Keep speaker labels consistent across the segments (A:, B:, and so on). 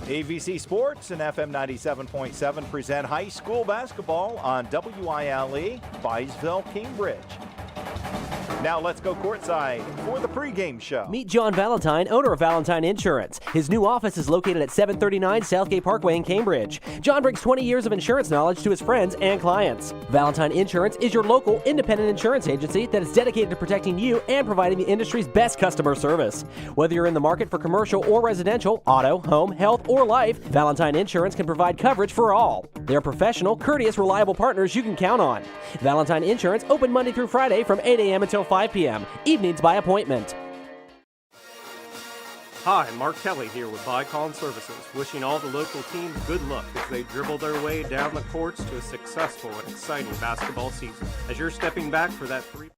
A: AVC Sports and FM 97.7 present high school basketball on WILE, Byesville, Cambridge. Now let's go courtside for the pregame show.
B: Meet John Valentine, owner of Valentine Insurance. His new office is located at 739 Southgate Parkway in Cambridge. John brings 20 years of insurance knowledge to his friends and clients. Valentine Insurance is your local independent insurance agency that is dedicated to protecting you and providing the industry's best customer service. Whether you're in the market for commercial or residential, auto, home, health, or life, Valentine Insurance can provide coverage for all. They're professional, courteous, reliable partners you can count on. Valentine Insurance open Monday through Friday from 8 a.m. until 5 p.m. Evenings by appointment.
C: Hi, Mark Kelly here with Vicon Services, wishing all the local teams good luck as they dribble their way down the courts to a successful and exciting basketball season. As you're stepping back for that three...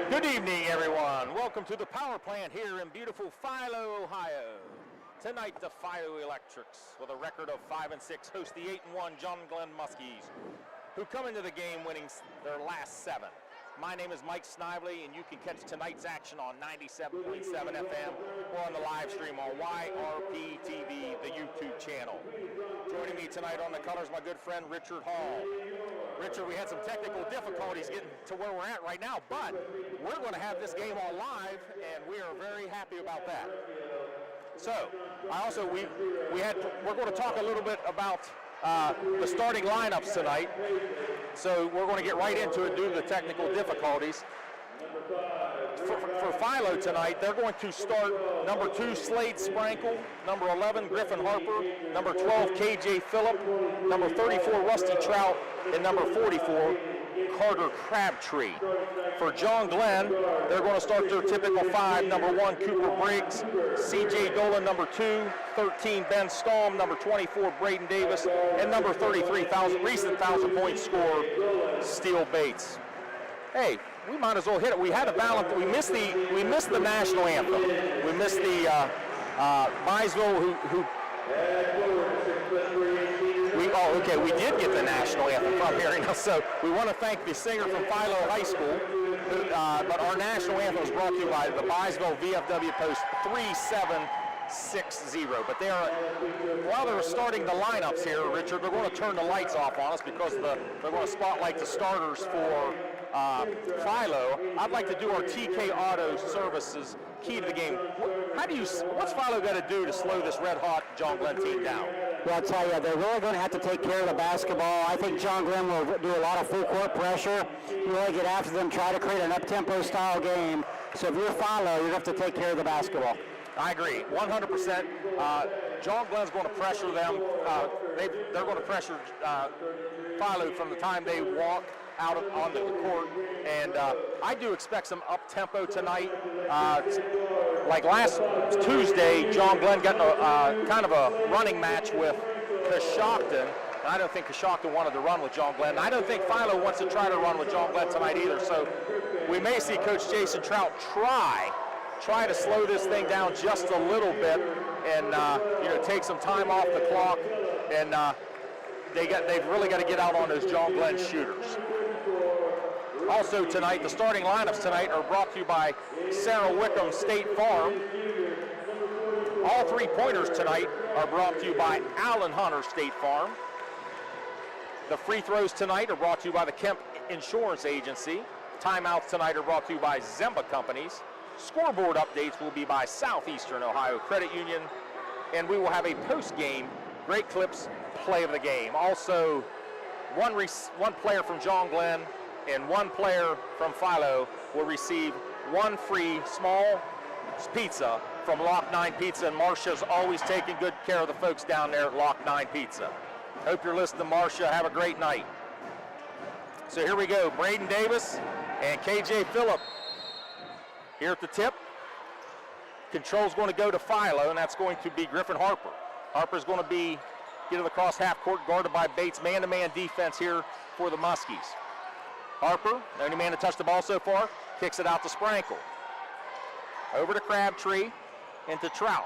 A: Good evening, everyone. Welcome to the power plant here in beautiful Philo, Ohio. Tonight, the Philo Electrics, with a record of 5-6, host the 8-1 John Glenn Muskies, who come into the game winning their last 7. My name is Mike Snively, and you can catch tonight's action on 97.7 FM or on the live stream on YRPtv, the YouTube channel. Joining me tonight on the colors, my good friend Richard Hall. Richard, we had some technical difficulties getting to where we're at right now, but we're going to have this game on live, and we are very happy about that. So, we're going to talk a little bit about the starting lineups tonight. So we're going to get right into it due to the technical difficulties. For Philo tonight, they're going to start number 2, Slade Sprankle, number 11, Griffin Harper, number 12, KJ Phillip, number 34, Rusty Trout, and number 44, Carter Crabtree. For John Glenn, they're going to start their typical 5, number 1, Cooper Briggs, CJ Dolan, number 2, 13, Ben Staum, number 24, Braden Davis, and number 33, recent 1,000-point scorer, Steele Bates. Hey, we might as well hit it. We had a balance. We missed the national anthem. We missed the Byesville we did get the national anthem from here. So we want to thank the singer from Philo High School. But our national anthem was brought to you by the Byesville VFW Post 3760. But while they're starting the lineups here, Richard, they're going to turn the lights off on us because they're going to spotlight the starters for Philo. I'd like to do our TK Auto Services key to the game. What's Philo got to do to slow this red-hot John Glenn team down?
D: Well, I'll tell you, they're really going to have to take care of the basketball. I think John Glenn will do a lot of full-court pressure, really get after them, try to create an up-tempo style game. So if you're Philo, you're going to have to take care of the basketball.
A: I agree, 100%. John Glenn's going to pressure them. They're going to pressure Philo from the time they walk out onto the court, and I do expect some up-tempo tonight. Like last Tuesday, John Glenn got kind of a running match with Coshocton, and I don't think Coshocton wanted to run with John Glenn. I don't think Philo wants to try to run with John Glenn tonight either, so we may see Coach Jason Trout try to slow this thing down just a little bit and take some time off the clock, and they've really got to get out on those John Glenn shooters. Also tonight, the starting lineups tonight are brought to you by Sarah Wickham State Farm. All three-pointers tonight are brought to you by Allen Hunter State Farm. The free throws tonight are brought to you by the Kemp Insurance Agency. Timeouts tonight are brought to you by Zemba Companies. Scoreboard updates will be by Southeastern Ohio Credit Union. And we will have a post-game Great Clips play of the game. Also, one player from John Glenn and one player from Philo will receive one free small pizza from Lock 9 Pizza, and Marcia's always taking good care of the folks down there at Lock 9 Pizza. Hope you're listening to Marcia. Have a great night. So here we go, Braden Davis and KJ Phillip here at the tip. Control's going to go to Philo, and that's going to be Griffin Harper. Harper's going to get it across half court, guarded by Bates. Man-to-man defense here for the Muskies. Harper, the only man to touch the ball so far, kicks it out to Sprankle. Over to Crabtree, into Trout.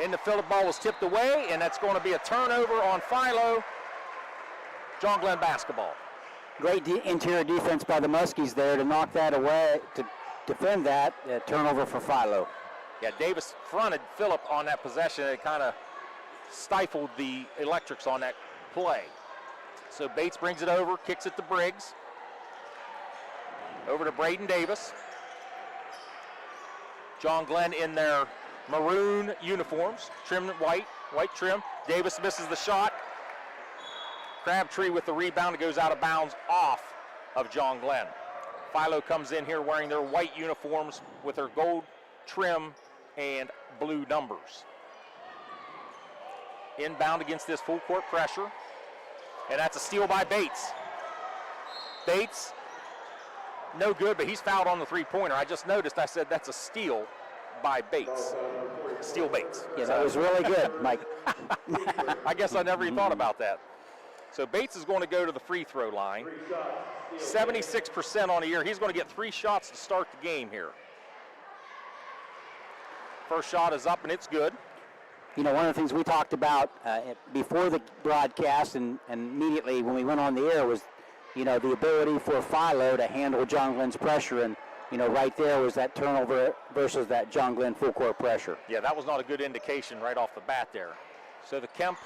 A: Into Phillip, ball was tipped away, and that's going to be a turnover on Philo. John Glenn basketball.
D: Great interior defense by the Muskies there to knock that away, to defend that. Turnover for Philo.
A: Yeah, Davis fronted Phillip on that possession. It kind of stifled the Electrics on that play. So Bates brings it over, kicks it to Briggs. Over to Braden Davis. John Glenn in their maroon uniforms, trimmed white trim. Davis misses the shot. Crabtree with the rebound, it goes out of bounds off of John Glenn. Philo comes in here wearing their white uniforms with their gold trim and blue numbers. Inbound against this full court pressure. And that's a steal by Bates. Bates, no good, but he's fouled on the three-pointer. I just noticed, I said that's a steal by Bates. Steal Bates.
D: Yeah, that was really good, Mike.
A: I guess I never even thought about that. So Bates is going to go to the free throw line. 76% on the year. He's going to get 3 shots to start the game here. First shot is up, and it's good.
D: You know, one of the things we talked about before the broadcast and immediately when we went on the air was, you know, the ability for Philo to handle John Glenn's pressure. And, you know, right there was that turnover versus that John Glenn full court pressure.
A: Yeah, that was not a good indication right off the bat there. So the Kemp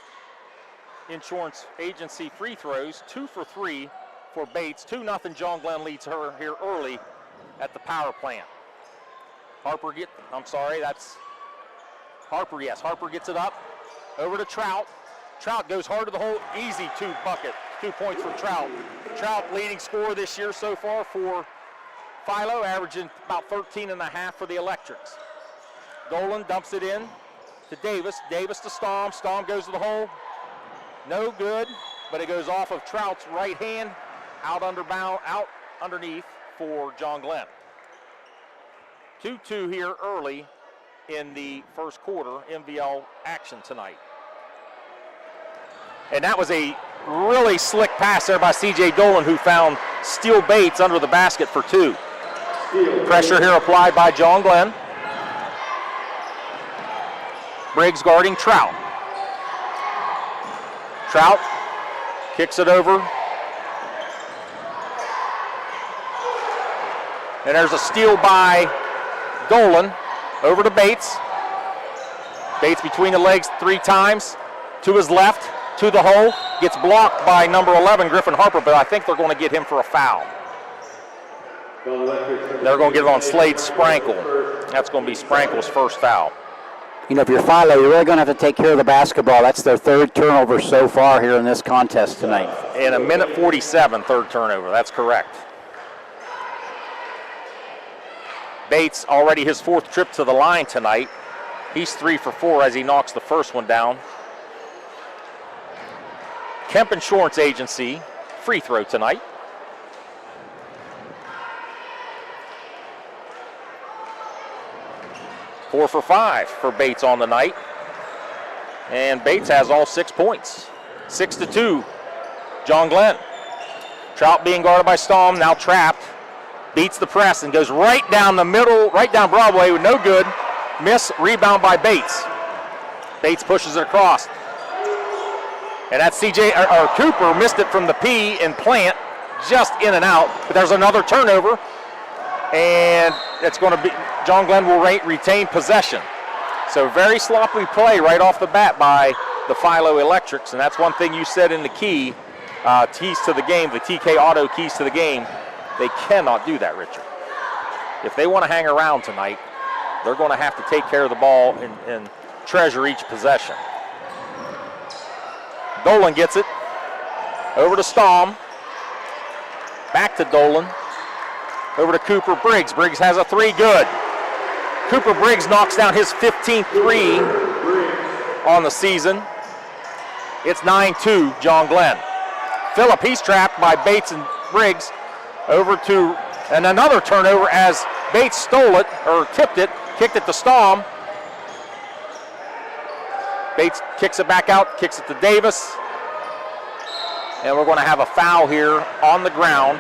A: Insurance Agency free throws, 2 for 3 for Bates. 2-0 John Glenn leads her here early at the power plant. Harper gets it up. Over to Trout. Trout goes hard to the hole. Easy 2 bucket. 2 points for Trout. Trout leading scorer this year so far for Philo, averaging about 13.5 for the Electrics. Dolan dumps it in to Davis. Davis to Stom. Stom goes to the hole. No good, but it goes off of Trout's right hand, out underneath for John Glenn. 2-2 here early in the first quarter MVL action tonight. And that was a really slick pass there by C.J. Dolan, who found Steele Bates under the basket for 2. Pressure here applied by John Glenn. Briggs guarding Trout. Trout kicks it over. And there's a steal by Dolan over to Bates. Bates between the legs 3 times. To his left, to the hole. Gets blocked by number 11, Griffin Harper, but I think they're going to get him for a foul. They're going to get it on Slade Sprankle. That's going to be Sprankle's first foul.
D: You know, if you're Philo, you're really going to have to take care of the basketball. That's their 3rd turnover so far here in this contest tonight.
A: In a minute 47, 3rd turnover. That's correct. Bates already his 4th trip to the line tonight. He's 3 for 4 as he knocks the first one down. Kemp Insurance Agency free throw tonight. Four for 5 for Bates on the night. And Bates has all 6 points. 6-2, John Glenn. Trout being guarded by Stom, now trapped. Beats the press and goes right down the middle, right down Broadway with no good. Miss, rebound by Bates. Bates pushes it across. And that's Cooper missed it from the P and Plant. just in and out, but there's another turnover, and it's going to be, John Glenn will retain possession. So very sloppy play right off the bat by the Philo Electrics, and that's one thing you said in the keys to the game, the TK Auto keys to the game. They cannot do that, Richard. If they want to hang around tonight, they're going to have to take care of the ball and treasure each possession. Dolan gets it. Over to Staum. Back to Dolan. Over to Cooper Briggs. Briggs has a three, good. Cooper Briggs knocks down his 15th three on the season. It's 9-2, John Glenn. Phillip, he's trapped by Bates and Briggs. Over to, and another turnover as Bates stole it, or tipped it, kicked it to Staum. Bates kicks it back out, kicks it to Davis. And we're going to have a foul here on the ground.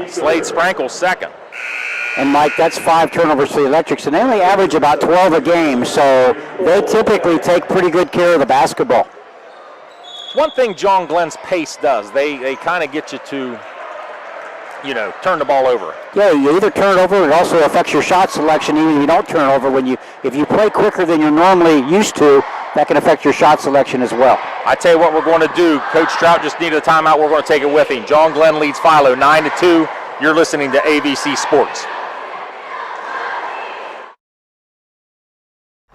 A: Slade Sprankle's second.
D: And Mike, that's 5 turnovers for the Electrics, and they only average about 12 a game, so they typically take pretty good care of the basketball.
A: One thing John Glenn's pace does, they kind of get you to, turn the ball over.
D: Yeah, you either turn it over, it also affects your shot selection even if you don't turn it over. If you play quicker than you're normally used to, that can affect your shot selection as well.
A: I tell you what we're going to do. Coach Trout just needed a timeout. We're going to take it with him. John Glenn leads Philo 9-2. You're listening to AVC Sports.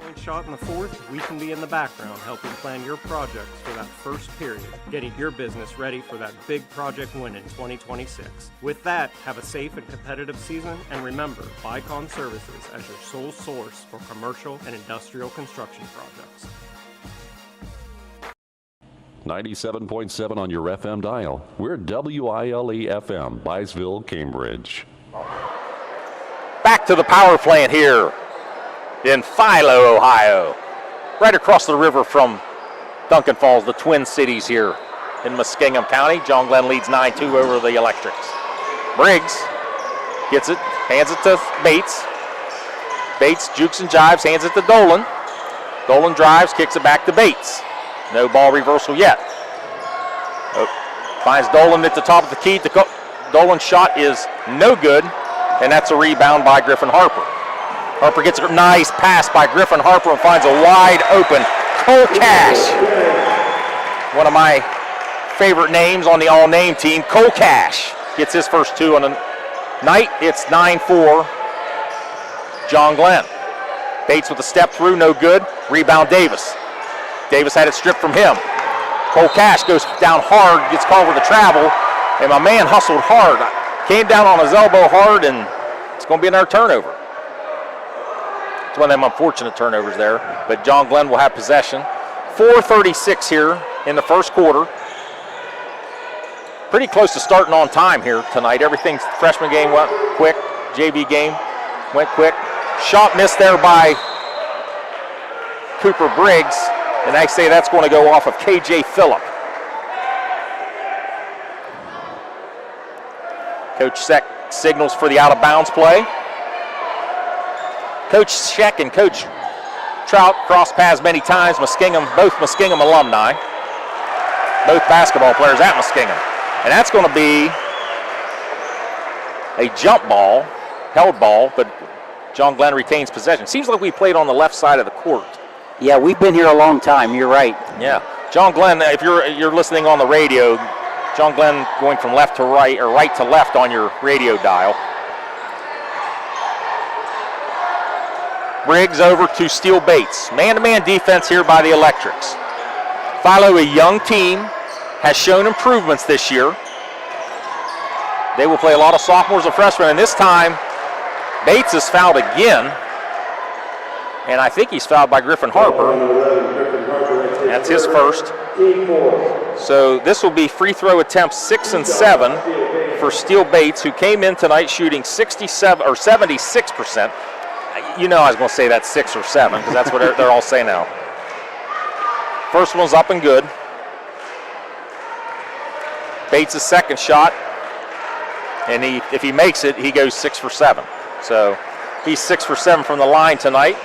C: Point shot in the fourth, we can be in the background helping plan your projects for that first period, getting your business ready for that big project win in 2026. With that, have a safe and competitive season, and remember, Bicon Services as your sole source for commercial and industrial construction projects.
E: 97.7 on your FM dial. We're WILE FM, Byesville, Cambridge.
A: Back to the power plant here in Philo, Ohio. Right across the river from Duncan Falls, the Twin Cities here in Muskingum County. John Glenn leads 9-2 over the Electrics. Briggs gets it, hands it to Bates. Bates jukes and jives, hands it to Dolan. Dolan drives, kicks it back to Bates. No ball reversal yet. Finds Dolan at the top of the key. Dolan's shot is no good, and that's a rebound by Griffin Harper. Harper gets a nice pass by Griffin Harper and finds a wide open Cole Cash. One of my favorite names on the all-name team, Cole Cash, gets his first two on the night. It's 9-4, John Glenn. Bates with a step through, no good. Rebound Davis. Davis had it stripped from him. Cole Cash goes down hard, gets called for the travel, and my man hustled hard. Came down on his elbow hard, and it's going to be another turnover. It's one of them unfortunate turnovers there, but John Glenn will have possession. 4:36 here in the first quarter. Pretty close to starting on time here tonight. Everything, freshman game went quick, JV game went quick. Shot missed there by Cooper Briggs, and I say that's going to go off of KJ Phillip. Coach Seck signals for the out-of-bounds play. Coach Scheck and Coach Trout cross paths many times. Both Muskingum alumni, both basketball players at Muskingum. And that's going to be a jump ball, held ball, but John Glenn retains possession. Seems like we played on the left side of the court.
D: Yeah, we've been here a long time. You're right.
A: Yeah. John Glenn, if you're listening on the radio, John Glenn going from left to right, or right to left on your radio dial. Briggs over to Steele Bates. Man-to-man defense here by the Electrics. Philo, a young team, has shown improvements this year. They will play a lot of sophomores and freshmen, and this time Bates is fouled again, and I think he's fouled by Griffin Harper. That's his first. So this will be free throw attempts 6 and 7 for Steele Bates, who came in tonight shooting 67 or 76%. You know I was going to say that's 6 or 7 because that's what they're all saying now. First one's up and good. Bates' second shot, and if he makes it, he goes 6 for 7. So he's 6 for 7 from the line tonight.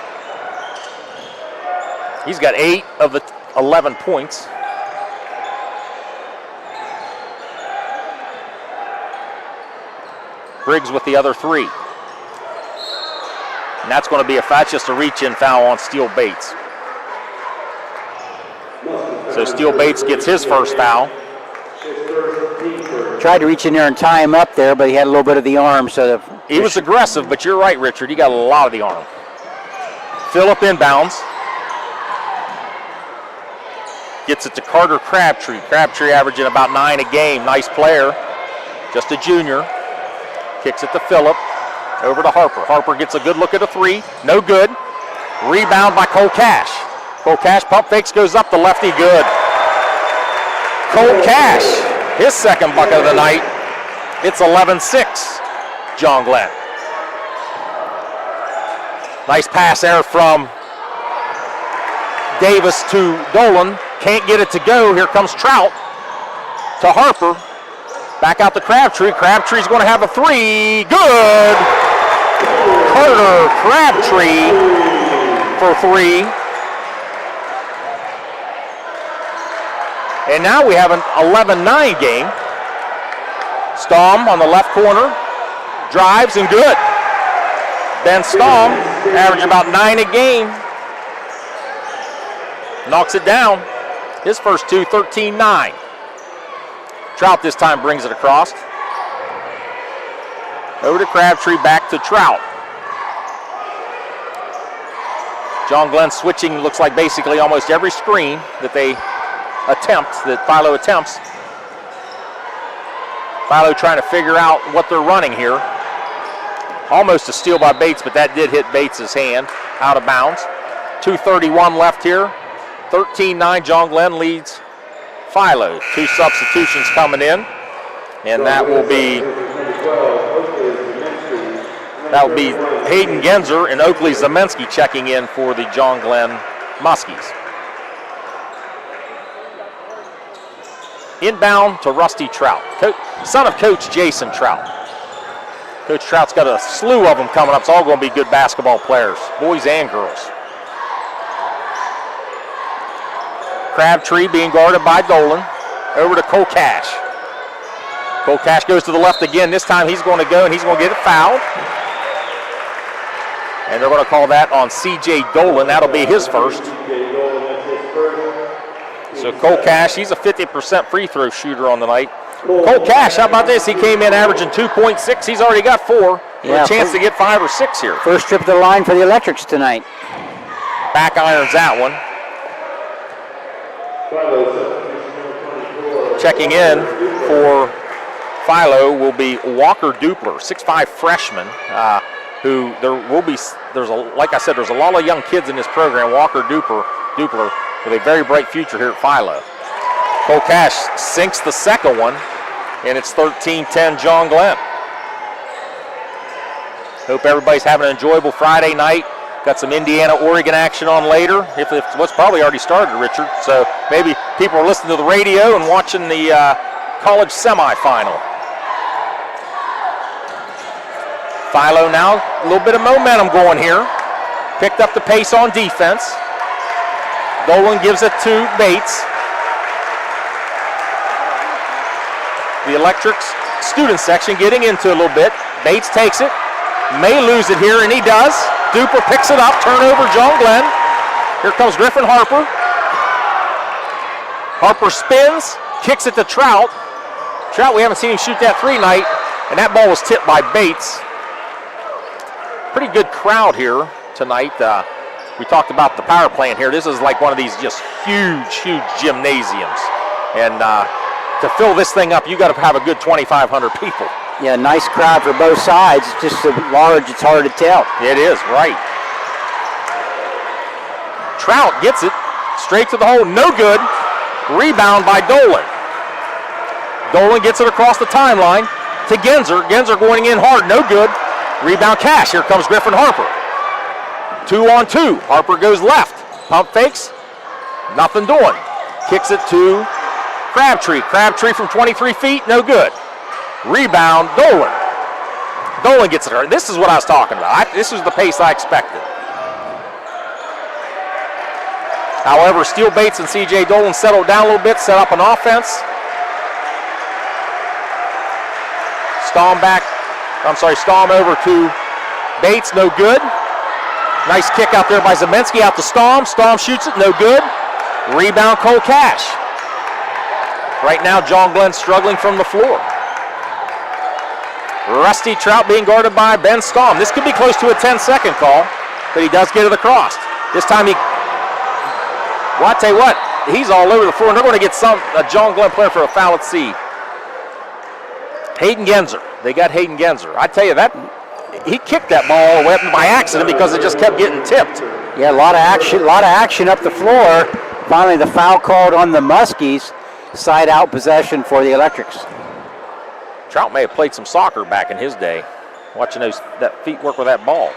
A: He's got 8 of the 11 points. Briggs with the other 3. And that's going to be a foul, just a reach-in foul on Steele Bates. So Steele Bates gets his first foul.
D: Tried to reach in there and tie him up there, but he had a little bit of the arm. So
A: he was aggressive, but you're right, Richard. He got a lot of the arm. Phillip inbounds. Gets it to Carter Crabtree. Crabtree averaging about 9 a game. Nice player. Just a junior. Kicks it to Phillip. Over to Harper. Harper gets a good look at a 3. No good. Rebound by Cole Cash. Cole Cash pump fakes, goes up. The lefty good. Cole Cash, his second bucket of the night. It's 11-6, John Glenn. Nice pass there from Davis to Dolan. Can't get it to go. Here comes Trout to Harper. Back out to Crabtree. Crabtree's going to have a 3. Good. Carter Crabtree for 3. And now we have an 11-9 game. Staum on the left corner. Drives and good. Ben Staum, averaging about 9 a game. Knocks it down. His first 2, 13-9. Trout this time brings it across. Over to Crabtree, back to Trout. John Glenn switching, looks like basically almost every screen that Philo attempts. Philo trying to figure out what they're running here. Almost a steal by Bates, but that did hit Bates' hand out of bounds. 2:31 left here. 13-9, John Glenn leads Philo. 2 substitutions coming in, and that will be Hayden Genzer and Oakley Zemensky checking in for the John Glenn Muskies. Inbound to Rusty Trout, son of Coach Jason Trout. Coach Trout's got a slew of them coming up. It's all going to be good basketball players, boys and girls. Crabtree being guarded by Dolan. Over to Cole Cash. Cole Cash goes to the left again. This time he's going to go and he's going to get it fouled. And they're going to call that on C.J. Dolan. That'll be his first. So Cole Cash, he's a 50% free throw shooter on the night. Cole Cash, how about this? He came in averaging 2.6. He's already got 4. Yeah, a chance to get 5 or 6 here.
D: First trip to the line for the Electrics tonight.
A: Back irons that one. Checking in for Philo will be Walker Dupler, 6'5" freshman, who there's a lot of young kids in this program. Walker Dupler with a very bright future here at Philo. Cole Cash sinks the second one, and it's 13-10 John Glenn. Hope everybody's having an enjoyable Friday night. Got some Indiana-Oregon action on later. If what's probably already started, Richard. So maybe people are listening to the radio and watching the college semifinal. Philo now, a little bit of momentum going here. Picked up the pace on defense. Dolan gives it to Bates. The Electrics student section getting into a little bit. Bates takes it. May lose it here, and he does. Duper picks it up, turnover John Glenn. Here comes Griffin Harper. Harper spins, kicks it to Trout. Trout, we haven't seen him shoot that 3 tonight, and that ball was tipped by Bates. Pretty good crowd here tonight. We talked about the power plant here. This is like one of these just huge gymnasiums. And to fill this thing up, you got to have a good 2,500 people.
D: Yeah, nice crowd for both sides. It's just so large, it's hard to tell.
A: It is, right. Trout gets it straight to the hole, no good. Rebound by Dolan. Dolan gets it across the timeline to Genzer. Genzer going in hard, no good. Rebound Cash. Here comes Griffin Harper. 2-on-2. Harper goes left. Pump fakes. Nothing doing. Kicks it to Crabtree. Crabtree from 23 feet, no good. Rebound, Dolan. Dolan gets it. This is what I was talking about. This is the pace I expected. However, Steele Bates and C.J. Dolan settled down a little bit, set up an offense. Staum back Stahm over to Bates, no good. Nice kick out there by Zeminski out to Stahm. Stahm shoots it, no good. Rebound, Cole Cash. Right now, John Glenn struggling from the floor. Rusty Trout being guarded by Ben Stahm. This could be close to a 10-second call, but he does get it across. This time I tell you what, he's all over the floor, and they're going to get a John Glenn player for a foul at C. Hayden Genzer. They got Hayden Genzer. I tell you, he kicked that ball all the way up by accident because it just kept getting tipped.
D: Yeah, a lot of action up the floor. Finally, the foul called on the Muskies. Side out possession for the Electrics.
A: Trout may have played some soccer back in his day, watching that feet work with that ball.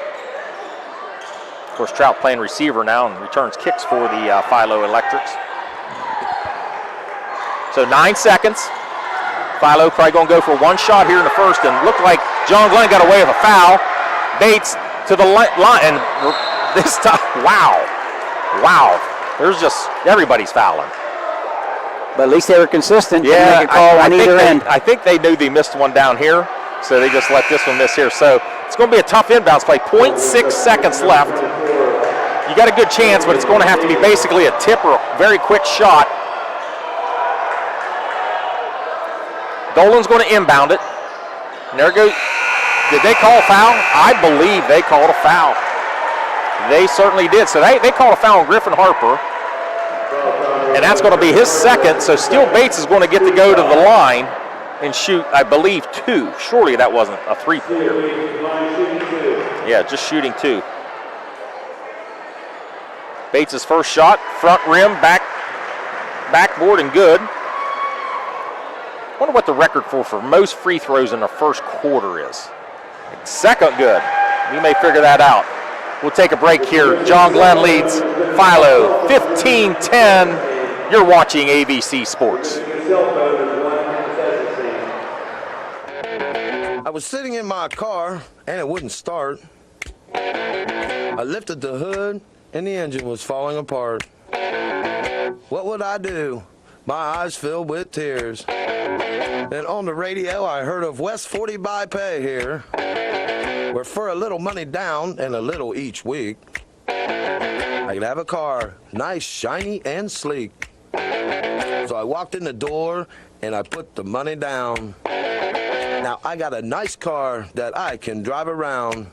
A: Of course, Trout playing receiver now and returns kicks for the Philo Electrics. So 9 seconds. Philo probably going to go for one shot here in the first, and looked like John Glenn got away with a foul. Bates to the line, and this time, wow. There's just, everybody's fouling.
D: But at least they were consistent.
A: Yeah,
D: make a call on either end.
A: I think they knew they missed one down here, so they just let this one miss here. So it's going to be a tough inbounds play. 0.6 seconds left. You got a good chance, but it's going to have to be basically a tip or a very quick shot. Dolan's going to inbound it. And there it goes. Did they call a foul? I believe they called a foul. They certainly did. So they called a foul on Griffin Harper. And that's going to be his second. So Steele Bates is going to get to go to the line and shoot, I believe, 2. Surely that wasn't a 3-pointer. Yeah, just shooting 2. Bates' first shot, front rim, backboard, and good. I wonder what the record for most free throws in the first quarter is. Second good. We may figure that out. We'll take a break here. John Glenn leads Philo 15-10. You're watching AVC Sports.
F: I was sitting in my car and it wouldn't start. I lifted the hood and the engine was falling apart. What would I do? My eyes filled with tears. Then on the radio I heard of West 40 by Pay here, where for a little money down and a little each week, I could have a car, nice, shiny, and sleek. So I walked in the door and I put the money down. Now I got a nice car that I can drive around.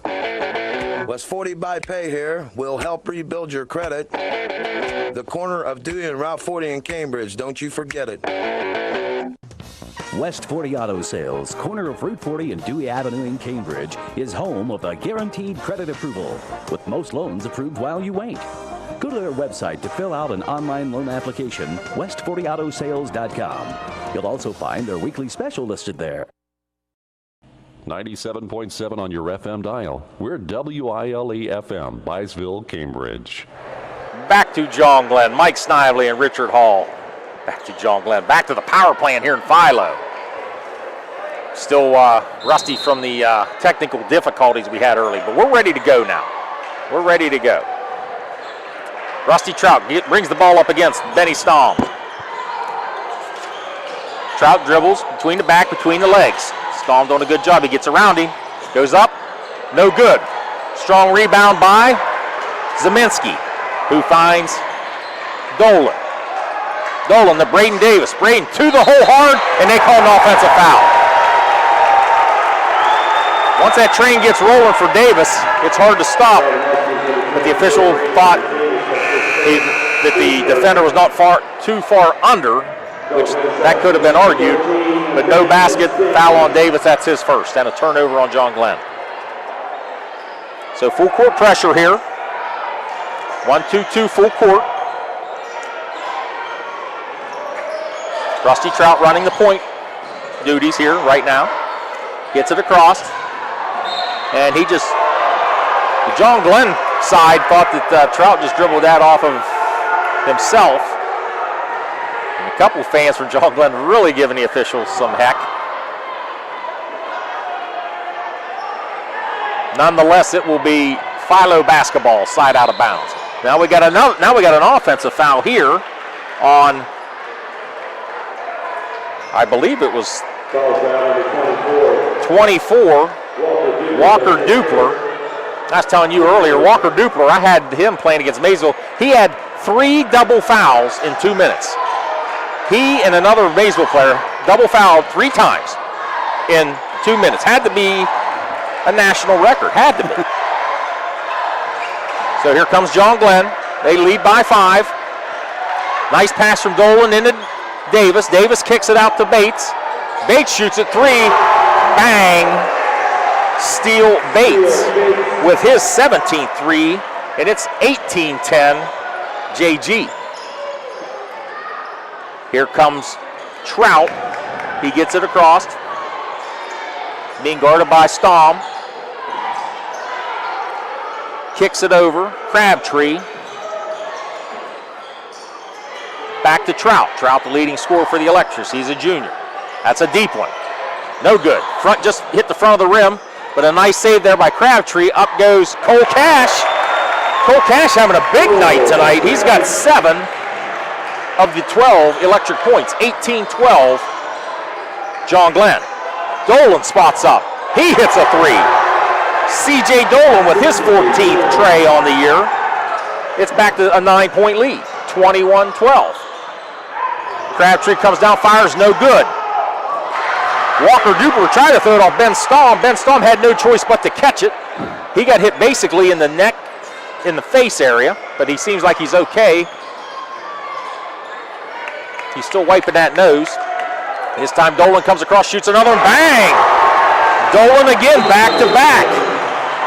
F: West 40 by Pay here will help rebuild your credit. The corner of Dewey and Route 40 in Cambridge, don't you forget it.
G: West 40 Auto Sales, corner of Route 40 and Dewey Avenue in Cambridge, is home of the guaranteed credit approval, with most loans approved while you wait. Go to their website to fill out an online loan application, west40autosales.com. You'll also find their weekly special listed there.
E: 97.7 on your FM dial. We're WILE FM, Byesville, Cambridge.
A: Back to John Glenn, Mike Snively and Richard Hall. Back to John Glenn, back to the power plant here in Philo. Still rusty from the technical difficulties we had early, but we're ready to go now. We're ready to go. Rusty Trout brings the ball up against Benny Stahm. Trout dribbles between the back, between the legs. Stahm doing a good job. He gets around him, goes up, no good. Strong rebound by Zeminski, who finds Dolan. Dolan to Braden Davis. Braden to the hole hard, and they call an offensive foul. Once that train gets rolling for Davis, it's hard to stop. But the official thought that the defender was not too far under, which that could have been argued, but no basket, foul on Davis, that's his first, and a turnover on John Glenn. So full court pressure here. 1-2-2 full court. Rusty Trout running the point duties here right now. Gets it across. And the John Glenn side thought that Trout just dribbled that off of himself. And a couple of fans from John Glenn really giving the officials some heck. Nonetheless, it will be Philo basketball, side out of bounds. Now we got an offensive foul here on, I believe it was 24 Walker Dupler. I was telling you earlier, Walker Dupler, I had him playing against Maysville. He had 3 double fouls in 2 minutes. He and another Maysville player double fouled 3 times in 2 minutes. Had to be a national record, had to be. So here comes John Glenn. They lead by 5. Nice pass from Dolan into Davis. Davis kicks it out to Bates. Bates shoots it 3. Bang! Steal Bates with his 17th 3, and it's 18-10 JG. Here comes Trout. He gets it across. Being guarded by Stamm. Kicks it over. Crabtree. Back to Trout. Trout, the leading scorer for the Electrics. He's a junior. That's a deep one. No good. Front just hit the front of the rim, but a nice save there by Crabtree. Up goes Cole Cash. Cole Cash having a big night tonight. He's got 7 of the 12 Electric points. 18-12. John Glenn. Dolan spots up. He hits a 3. C.J. Dolan with his 14th tray on the year. It's back to a 9-point lead. 21-12. Crabtree comes down, fires, no good. Walker Dupler tried to throw it off Ben Stamm. Ben Stamm had no choice but to catch it. He got hit basically in the neck, in the face area, but he seems like he's okay. He's still wiping that nose. This time Dolan comes across, shoots another one, bang! Dolan again, back to back.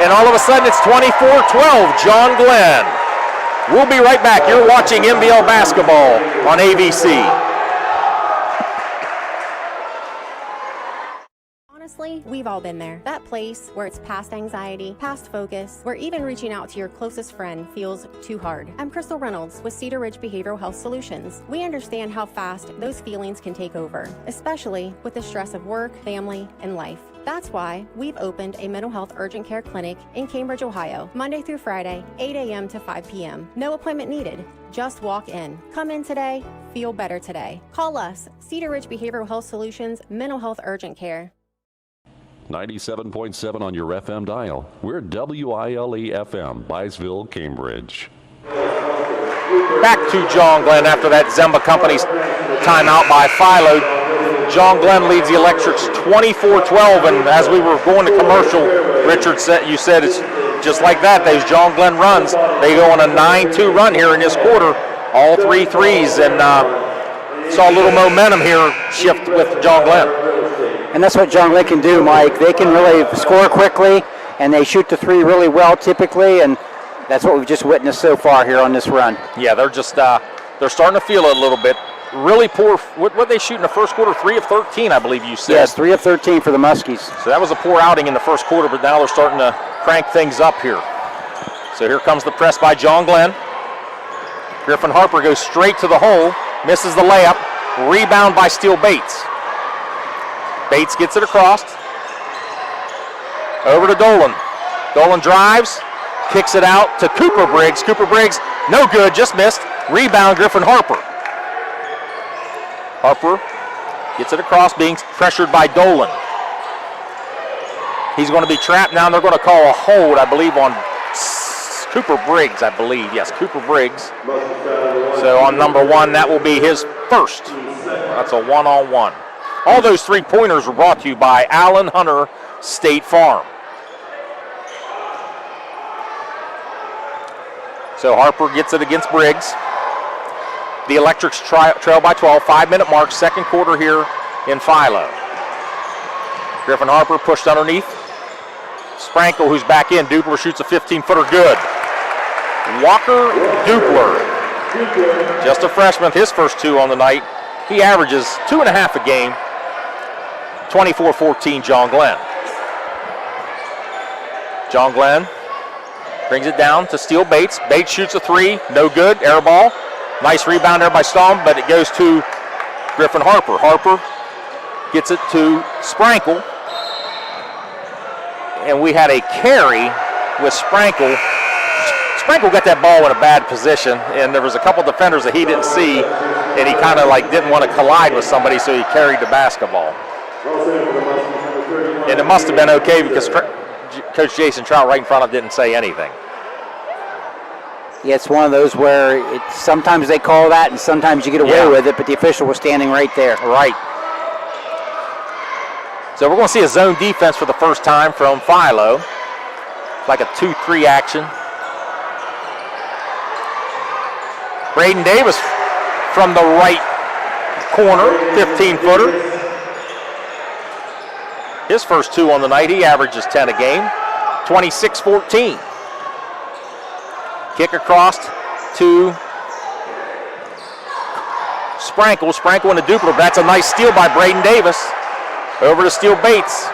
A: And all of a sudden it's 24-12, John Glenn. We'll be right back. You're watching NBL basketball on AVC.
H: Honestly, we've all been there. That place where it's past anxiety, past focus, where even reaching out to your closest friend feels too hard. I'm Crystal Reynolds with Cedar Ridge Behavioral Health Solutions. We understand how fast those feelings can take over, especially with the stress of work, family, and life. That's why we've opened a mental health urgent care clinic in Cambridge, Ohio, Monday through Friday, 8 a.m. to 5 p.m. No appointment needed. Just walk in. Come in today, feel better today. Call us, Cedar Ridge Behavioral Health Solutions, Mental Health Urgent Care.
E: 97.7 on your FM dial. We're WILE FM, Byesville, Cambridge.
A: Back to John Glenn after that Zemba Company's timeout by Philo. John Glenn leads the Electrics 24-12, and as we were going to commercial, Richard said, you said it's just like that. Those John Glenn runs, they go on a 9-2 run here in this quarter, all 3 threes, and saw a little momentum here shift with John Glenn.
D: And that's what John Glenn can do, Mike. They can really score quickly, and they shoot the 3 really well typically, and that's what we've just witnessed so far here on this run.
A: Yeah, they're just they're starting to feel it a little bit. Really poor. What they shoot in the first quarter? 3 of 13, I believe you said.
D: Yes, 3 of 13 for the Muskies.
A: So that was a poor outing in the first quarter, but now they're starting to crank things up here. So here comes the press by John Glenn. Griffin Harper goes straight to the hole, misses the layup. Rebound by Steele Bates. Bates gets it across. Over to Dolan. Dolan drives, kicks it out to Cooper Briggs. Cooper Briggs, no good, just missed. Rebound, Griffin Harper. Harper gets it across, being pressured by Dolan. He's going to be trapped now, and they're going to call a hold, I believe, on Cooper Briggs, I believe. Yes, Cooper Briggs. So on number 1, that will be his first. That's a 1-on-1. All those 3-pointers were brought to you by Allen Hunter State Farm. So Harper gets it against Briggs. The Electrics trail by 12, 5-minute mark, second quarter here in Philo. Griffin Harper pushed underneath. Sprankle, who's back in. Dupler shoots a 15-footer, good. Walker Dupler, just a freshman, his first 2 on the night. He averages 2.5 a game. 24-14, John Glenn. John Glenn brings it down to Steele Bates. Bates shoots a 3, no good, air ball. Nice rebound there by Stamm, but it goes to Griffin Harper. Harper gets it to Sprankle. And we had a carry with Sprankle. Sprankle got that ball in a bad position, and there was a couple defenders that he didn't see, and he kind of like didn't want to collide with somebody, so he carried the basketball. And it must have been okay because Coach Jason Trout right in front of didn't say anything.
D: Yeah, it's one of those where sometimes they call that and sometimes you get away with it, but the official was standing right there.
A: Right. So we're going to see a zone defense for the first time from Philo. It's like a 2-3 action. Braden Davis from the right corner, 15-footer. His first 2 on the night, he averages 10 a game, 26-14. Kick across to Sprankle. Sprankle in the dupler. That's a nice steal by Braden Davis. Over to Steele Bates.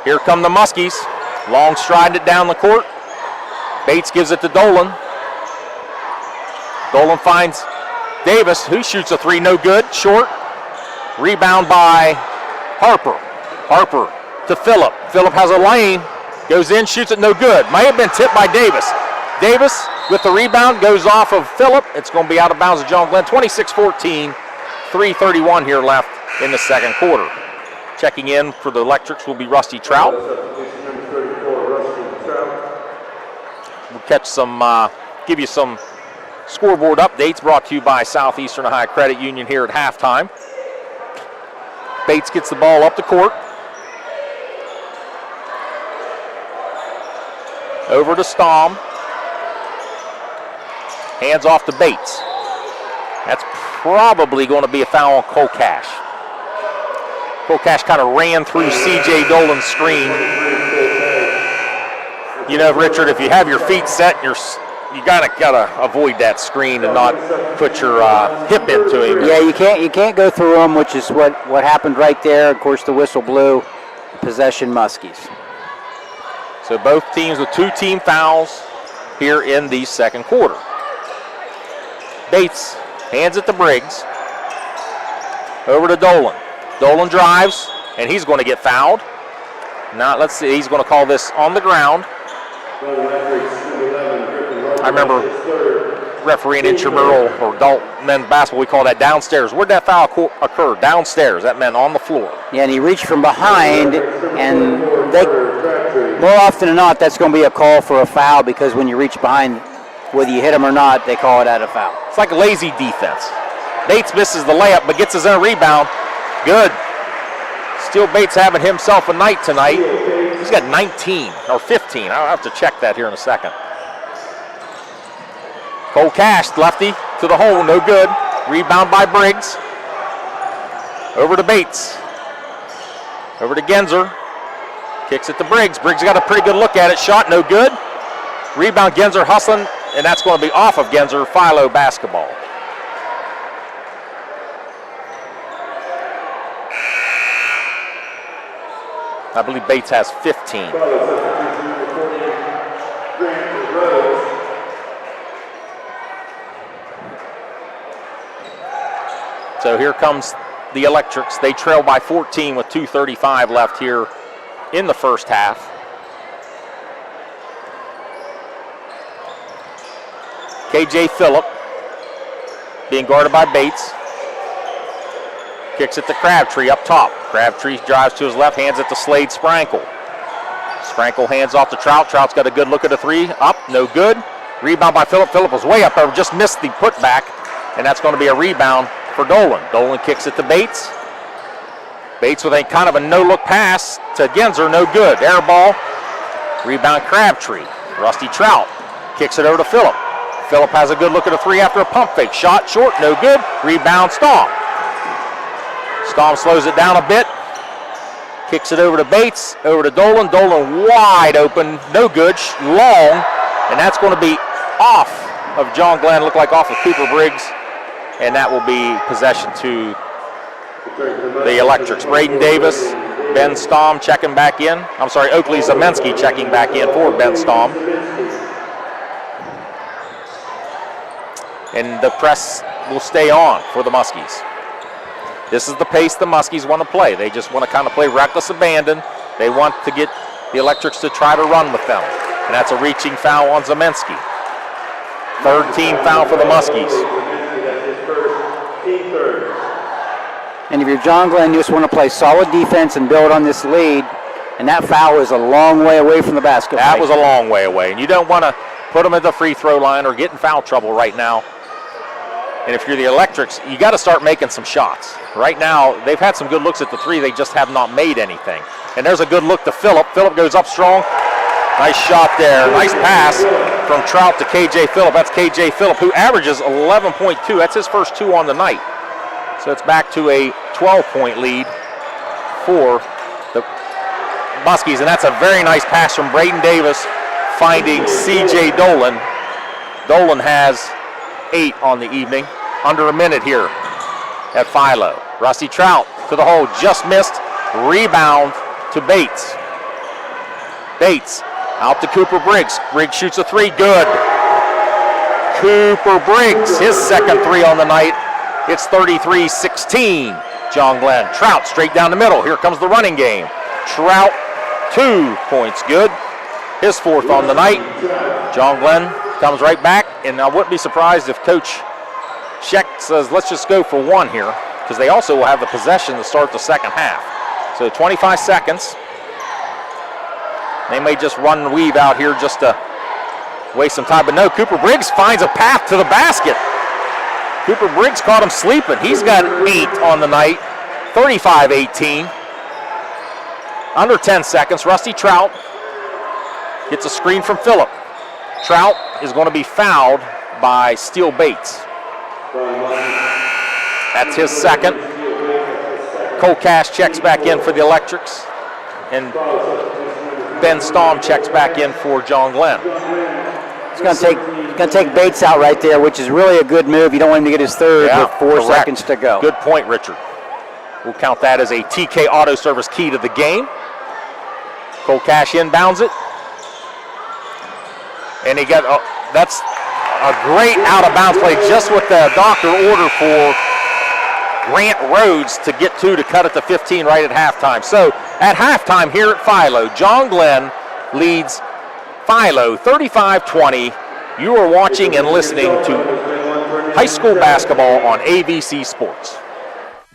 A: Here come the Muskies. Long striding it down the court. Bates gives it to Dolan. Dolan finds Davis, who shoots a 3, no good, short. Rebound by Harper. Harper to Phillip. Phillip has a lane, goes in, shoots it, no good. Might have been tipped by Davis. Davis with the rebound goes off of Phillip. It's going to be out of bounds of John Glenn. 26-14, 3:31 here left in the second quarter. Checking in for the Electrics will be Rusty Trout. We'll catch some, give you some scoreboard updates brought to you by Southeastern Ohio Credit Union here at halftime. Bates gets the ball up the court. Over to Staum. Hands off to Bates. That's probably going to be a foul on Cole Cash. Cole Cash kind of ran through C.J. Dolan's screen. You know, Richard, if you have your feet set, you gotta avoid that screen and not put your hip into him.
D: Yeah, you can't go through them, which is what happened right there. Of course, the whistle blew. Possession Muskies.
A: So both teams with 2 team fouls here in the second quarter. Bates hands it to Briggs. Over to Dolan. Dolan drives, and he's going to get fouled. Now, let's see, he's going to call this on the ground. I remember refereeing intramural or adult men's basketball, we call that downstairs. Where'd that foul occur? Downstairs. That meant on the floor.
D: Yeah, and he reached from behind, and more often than not, that's going to be a call for a foul because when you reach behind, whether you hit him or not, they call it out a foul.
A: It's like a lazy defense. Bates misses the layup but gets his own rebound. Good. Steele Bates having himself a night tonight. He's got 19 or 15. I'll have to check that here in a second. Cole Cash, lefty to the hole, no good. Rebound by Briggs. Over to Bates. Over to Genzer. Kicks it to Briggs. Briggs got a pretty good look at it. Shot, no good. Rebound, Genzer hustling, and that's going to be off of Genzer. Philo basketball. I believe Bates has 15. So here comes the Electrics. They trail by 14 with 2:35 left here in the first half. KJ Phillip being guarded by Bates. Kicks it to Crabtree up top. Crabtree drives to his left, hands it to Slade Sprankle. Sprankle hands off to Trout. Trout's got a good look at a 3. Up, no good. Rebound by Phillip. Phillip was way up there, just missed the putback, and that's going to be a rebound for Dolan. Dolan kicks it to Bates. Bates with a kind of a no-look pass to Genzer, no good. Air ball. Rebound Crabtree. Rusty Trout kicks it over to Phillip. Phillip has a good look at a 3 after a pump fake. Shot short, no good. Rebound Staum. Staum slows it down a bit. Kicks it over to Bates, over to Dolan. Dolan wide open, no good, long, and that's going to be off of John Glenn, look like off of Cooper Briggs, and that will be possession to the Electrics. Braden Davis, Ben Staum checking back in. I'm sorry, Oakley Zamensky checking back in for Ben Staum. And the press will stay on for the Muskies. This is the pace the Muskies want to play. They just want to kind of play reckless abandon. They want to get the Electrics to try to run with them. And that's a reaching foul on Zamensky. Third team foul for the Muskies.
D: And if you're John Glenn, you just want to play solid defense and build on this lead. And that foul is a long way away from the basket.
A: That was a long way away, and you don't want to put them at the free throw line or get in foul trouble right now. And if you're the Electrics, you got to start making some shots. Right now, they've had some good looks at the three. They just have not made anything. And there's a good look to Phillip. Phillip goes up strong. Nice shot there. Nice pass from Trout to KJ Phillip. That's KJ Phillip, who averages 11.2. That's his first 2 on the night. So it's back to a 12-point lead for the Muskies. And that's a very nice pass from Braden Davis finding C.J. Dolan. Dolan has 8 on the evening. Under a minute here at Philo. Rusty Trout to the hole, just missed. Rebound to Bates. Bates out to Cooper Briggs. Briggs shoots a 3, good. Cooper Briggs, his second 3 on the night. It's 33-16. John Glenn. Trout straight down the middle. Here comes the running game. Trout, 2 points, good. His 4th on the night. John Glenn comes right back, and I wouldn't be surprised if Coach Scheck says, let's just go for 1 here, because they also will have the possession to start the second half. So 25 seconds. They may just run and weave out here just to waste some time, but no, Cooper Briggs finds a path to the basket. Cooper Briggs caught him sleeping. He's got 8 on the night, 35-18. Under 10 seconds, Rusty Trout gets a screen from Phillip. Trout is going to be fouled by Steele Bates. That's his second. Cole Cash checks back in for the Electrics, and Ben Staum checks back in for John Glenn.
D: It's going to take Bates out right there, which is really a good move. You don't want him to get his 3rd with 4 seconds to go.
A: Good point, Richard. We'll count that as a TK Auto Service key to the game. Cole Cash inbounds it. And he got, that's a great out-of-bounds play, just with the doctor order for Grant Rhodes to get 2 to cut it to 15 right at halftime. So at halftime here at Philo, John Glenn leads Philo 35-20. You are watching and listening to high school basketball on AVC Sports.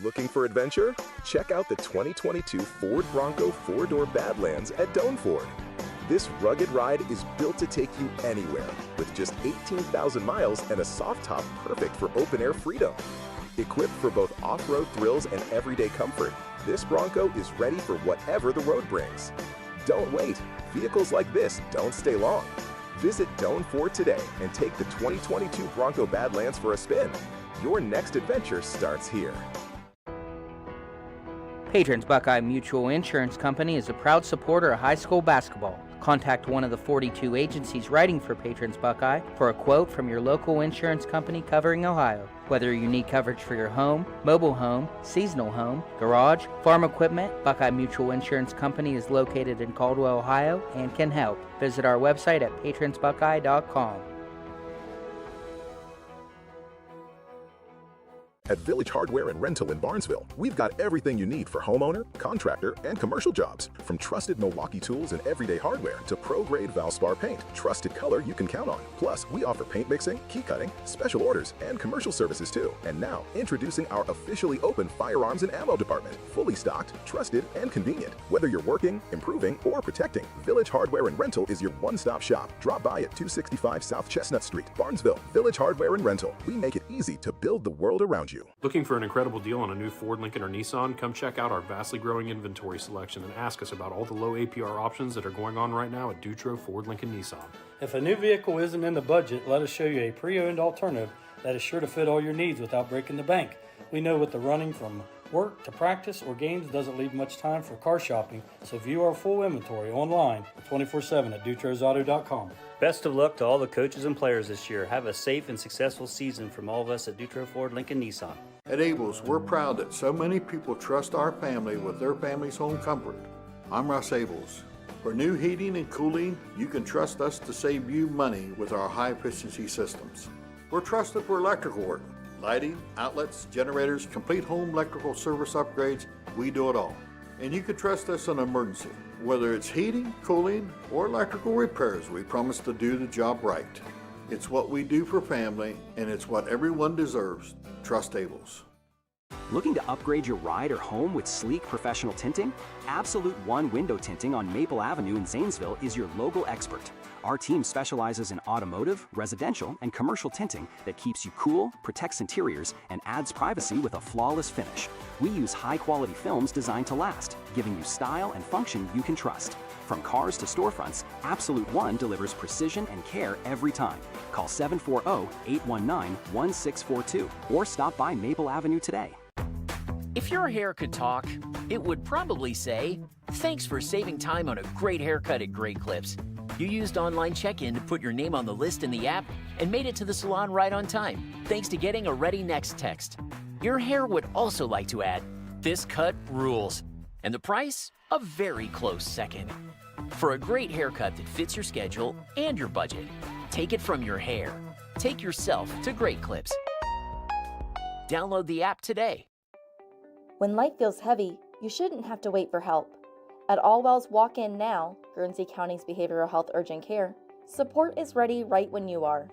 I: Looking for adventure? Check out the 2022 Ford Bronco 4-door Badlands at Doane Ford. This rugged ride is built to take you anywhere, with just 18,000 miles and a soft top perfect for open-air freedom. Equipped for both off-road thrills and everyday comfort, this Bronco is ready for whatever the road brings. Don't wait. Vehicles like this don't stay long. Visit Doane Ford today and take the 2022 Bronco Badlands for a spin. Your next adventure starts here.
J: Patrons Buckeye Mutual Insurance Company is a proud supporter of high school basketball. Contact one of the 42 agencies writing for Patrons Buckeye for a quote from your local insurance company covering Ohio. Whether you need coverage for your home, mobile home, seasonal home, garage, farm equipment, Buckeye Mutual Insurance Company is located in Caldwell, Ohio, and can help. Visit our website at patronsbuckeye.com.
I: At Village Hardware and Rental in Barnesville, we've got everything you need for homeowner, contractor, and commercial jobs. From trusted Milwaukee tools and everyday hardware to pro-grade Valspar paint, trusted color you can count on. Plus, we offer paint mixing, key cutting, special orders, and commercial services too. And now, introducing our officially open firearms and ammo department. Fully stocked, trusted, and convenient. Whether you're working, improving, or protecting, Village Hardware and Rental is your one-stop shop. Drop by at 265 South Chestnut Street, Barnesville. Village Hardware and Rental. We make it easy to build the world around you.
K: Looking for an incredible deal on a new Ford, Lincoln, or Nissan? Come check out our vastly growing inventory selection and ask us about all the low APR options that are going on right now at Dutro Ford, Lincoln, Nissan.
L: If a new vehicle isn't in the budget, let us show you a pre-owned alternative that is sure to fit all your needs without breaking the bank. We know with the running from work to practice or games doesn't leave much time for car shopping, so view our full inventory online 24/7 at dutrosauto.com.
M: Best of luck to all the coaches and players this year. Have a safe and successful season from all of us at Dutro Ford, Lincoln, Nissan.
N: At Abels, we're proud that so many people trust our family with their family's home comfort. I'm Russ Abels. For new heating and cooling, you can trust us to save you money with our high-efficiency systems. We're trusted for electrical work, lighting, outlets, generators, complete home electrical service upgrades. We do it all. And you can trust us in an emergency. Whether it's heating, cooling, or electrical repairs, we promise to do the job right. It's what we do for family, and it's what everyone deserves. Trust Abels.
O: Looking to upgrade your ride or home with sleek professional tinting? Absolute One Window Tinting on Maple Avenue in Zanesville is your local expert. Our team specializes in automotive, residential, and commercial tinting that keeps you cool, protects interiors, and adds privacy with a flawless finish. We use high-quality films designed to last, giving you style and function you can trust. From cars to storefronts, Absolute One delivers precision and care every time. Call 740-819-1642 or stop by Maple Avenue today.
P: If your hair could talk, it would probably say, "Thanks for saving time on a great haircut at Great Clips. You used online check-in to put your name on the list in the app and made it to the salon right on time, thanks to getting a Ready Next text." Your hair would also like to add, "This cut rules." And the price? A very close second. For a great haircut that fits your schedule and your budget, take it from your hair. Take yourself to Great Clips. Download the app today.
Q: When life feels heavy, you shouldn't have to wait for help. At Allwell's Walk In Now, Guernsey County's behavioral health urgent care, support is ready right when you are.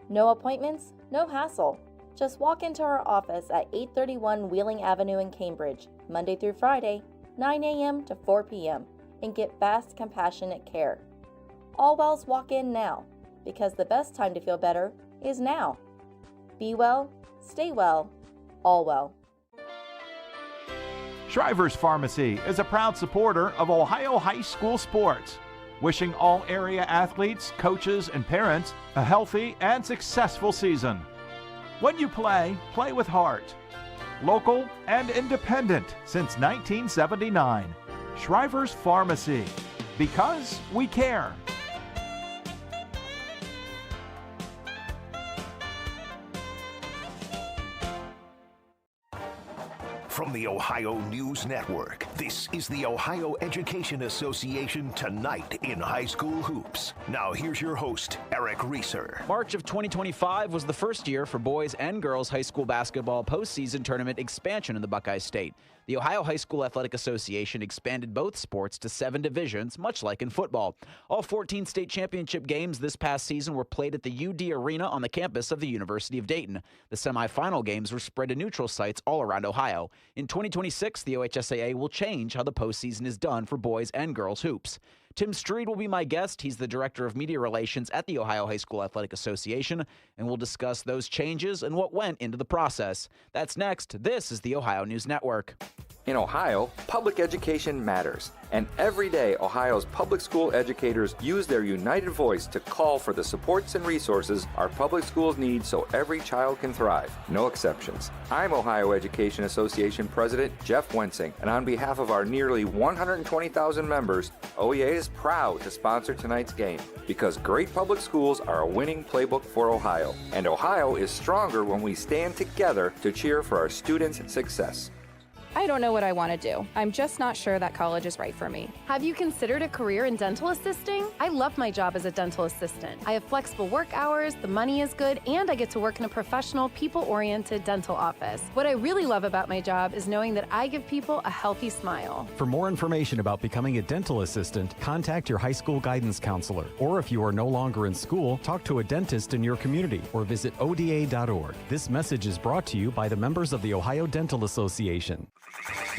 Q: No appointments, no hassle. Just walk into our office at 831 Wheeling Avenue in Cambridge, Monday through Friday, 9 a.m. to 4 p.m., and get fast, compassionate care. Allwell's Walk In Now, because the best time to feel better is now. Be well, stay well, Allwell.
R: Shriver's Pharmacy is a proud supporter of Ohio high school sports, wishing all area athletes, coaches, and parents a healthy and successful season. When you play, play with heart. Local and independent since 1979. Shriver's Pharmacy, because we care.
S: From the Ohio News Network, this is the Ohio Education Association Tonight in High School Hoops. Now here's your host, Eric Reeser.
T: March of 2025 was the first year for boys and girls high school basketball postseason tournament expansion in the Buckeye State. The Ohio High School Athletic Association expanded both sports to 7 divisions, much like in football. All 14 state championship games this past season were played at the UD Arena on the campus of the University of Dayton. The semifinal games were spread to neutral sites all around Ohio. In 2026, the OHSAA will change how the postseason is done for boys and girls hoops. Tim Street will be my guest. He's the Director of Media Relations at the Ohio High School Athletic Association, and we'll discuss those changes and what went into the process. That's next. This is the Ohio News Network.
U: In Ohio, public education matters, and every day Ohio's public school educators use their united voice to call for the supports and resources our public schools need so every child can thrive. No exceptions. I'm Ohio Education Association President Jeff Wensing, and on behalf of our nearly 120,000 members, OEA is proud to sponsor tonight's game, because great public schools are a winning playbook for Ohio, and Ohio is stronger when we stand together to cheer for our students' success.
V: I don't know what I want to do. I'm just not sure that college is right for me.
W: Have you considered a career in dental assisting? I love my job as a dental assistant. I have flexible work hours, the money is good, and I get to work in a professional, people-oriented dental office. What I really love about my job is knowing that I give people a healthy smile.
X: For more information about becoming a dental assistant, contact your high school guidance counselor. Or if you are no longer in school, talk to a dentist in your community or visit ODA.org. This message is brought to you by the members of the Ohio Dental Association.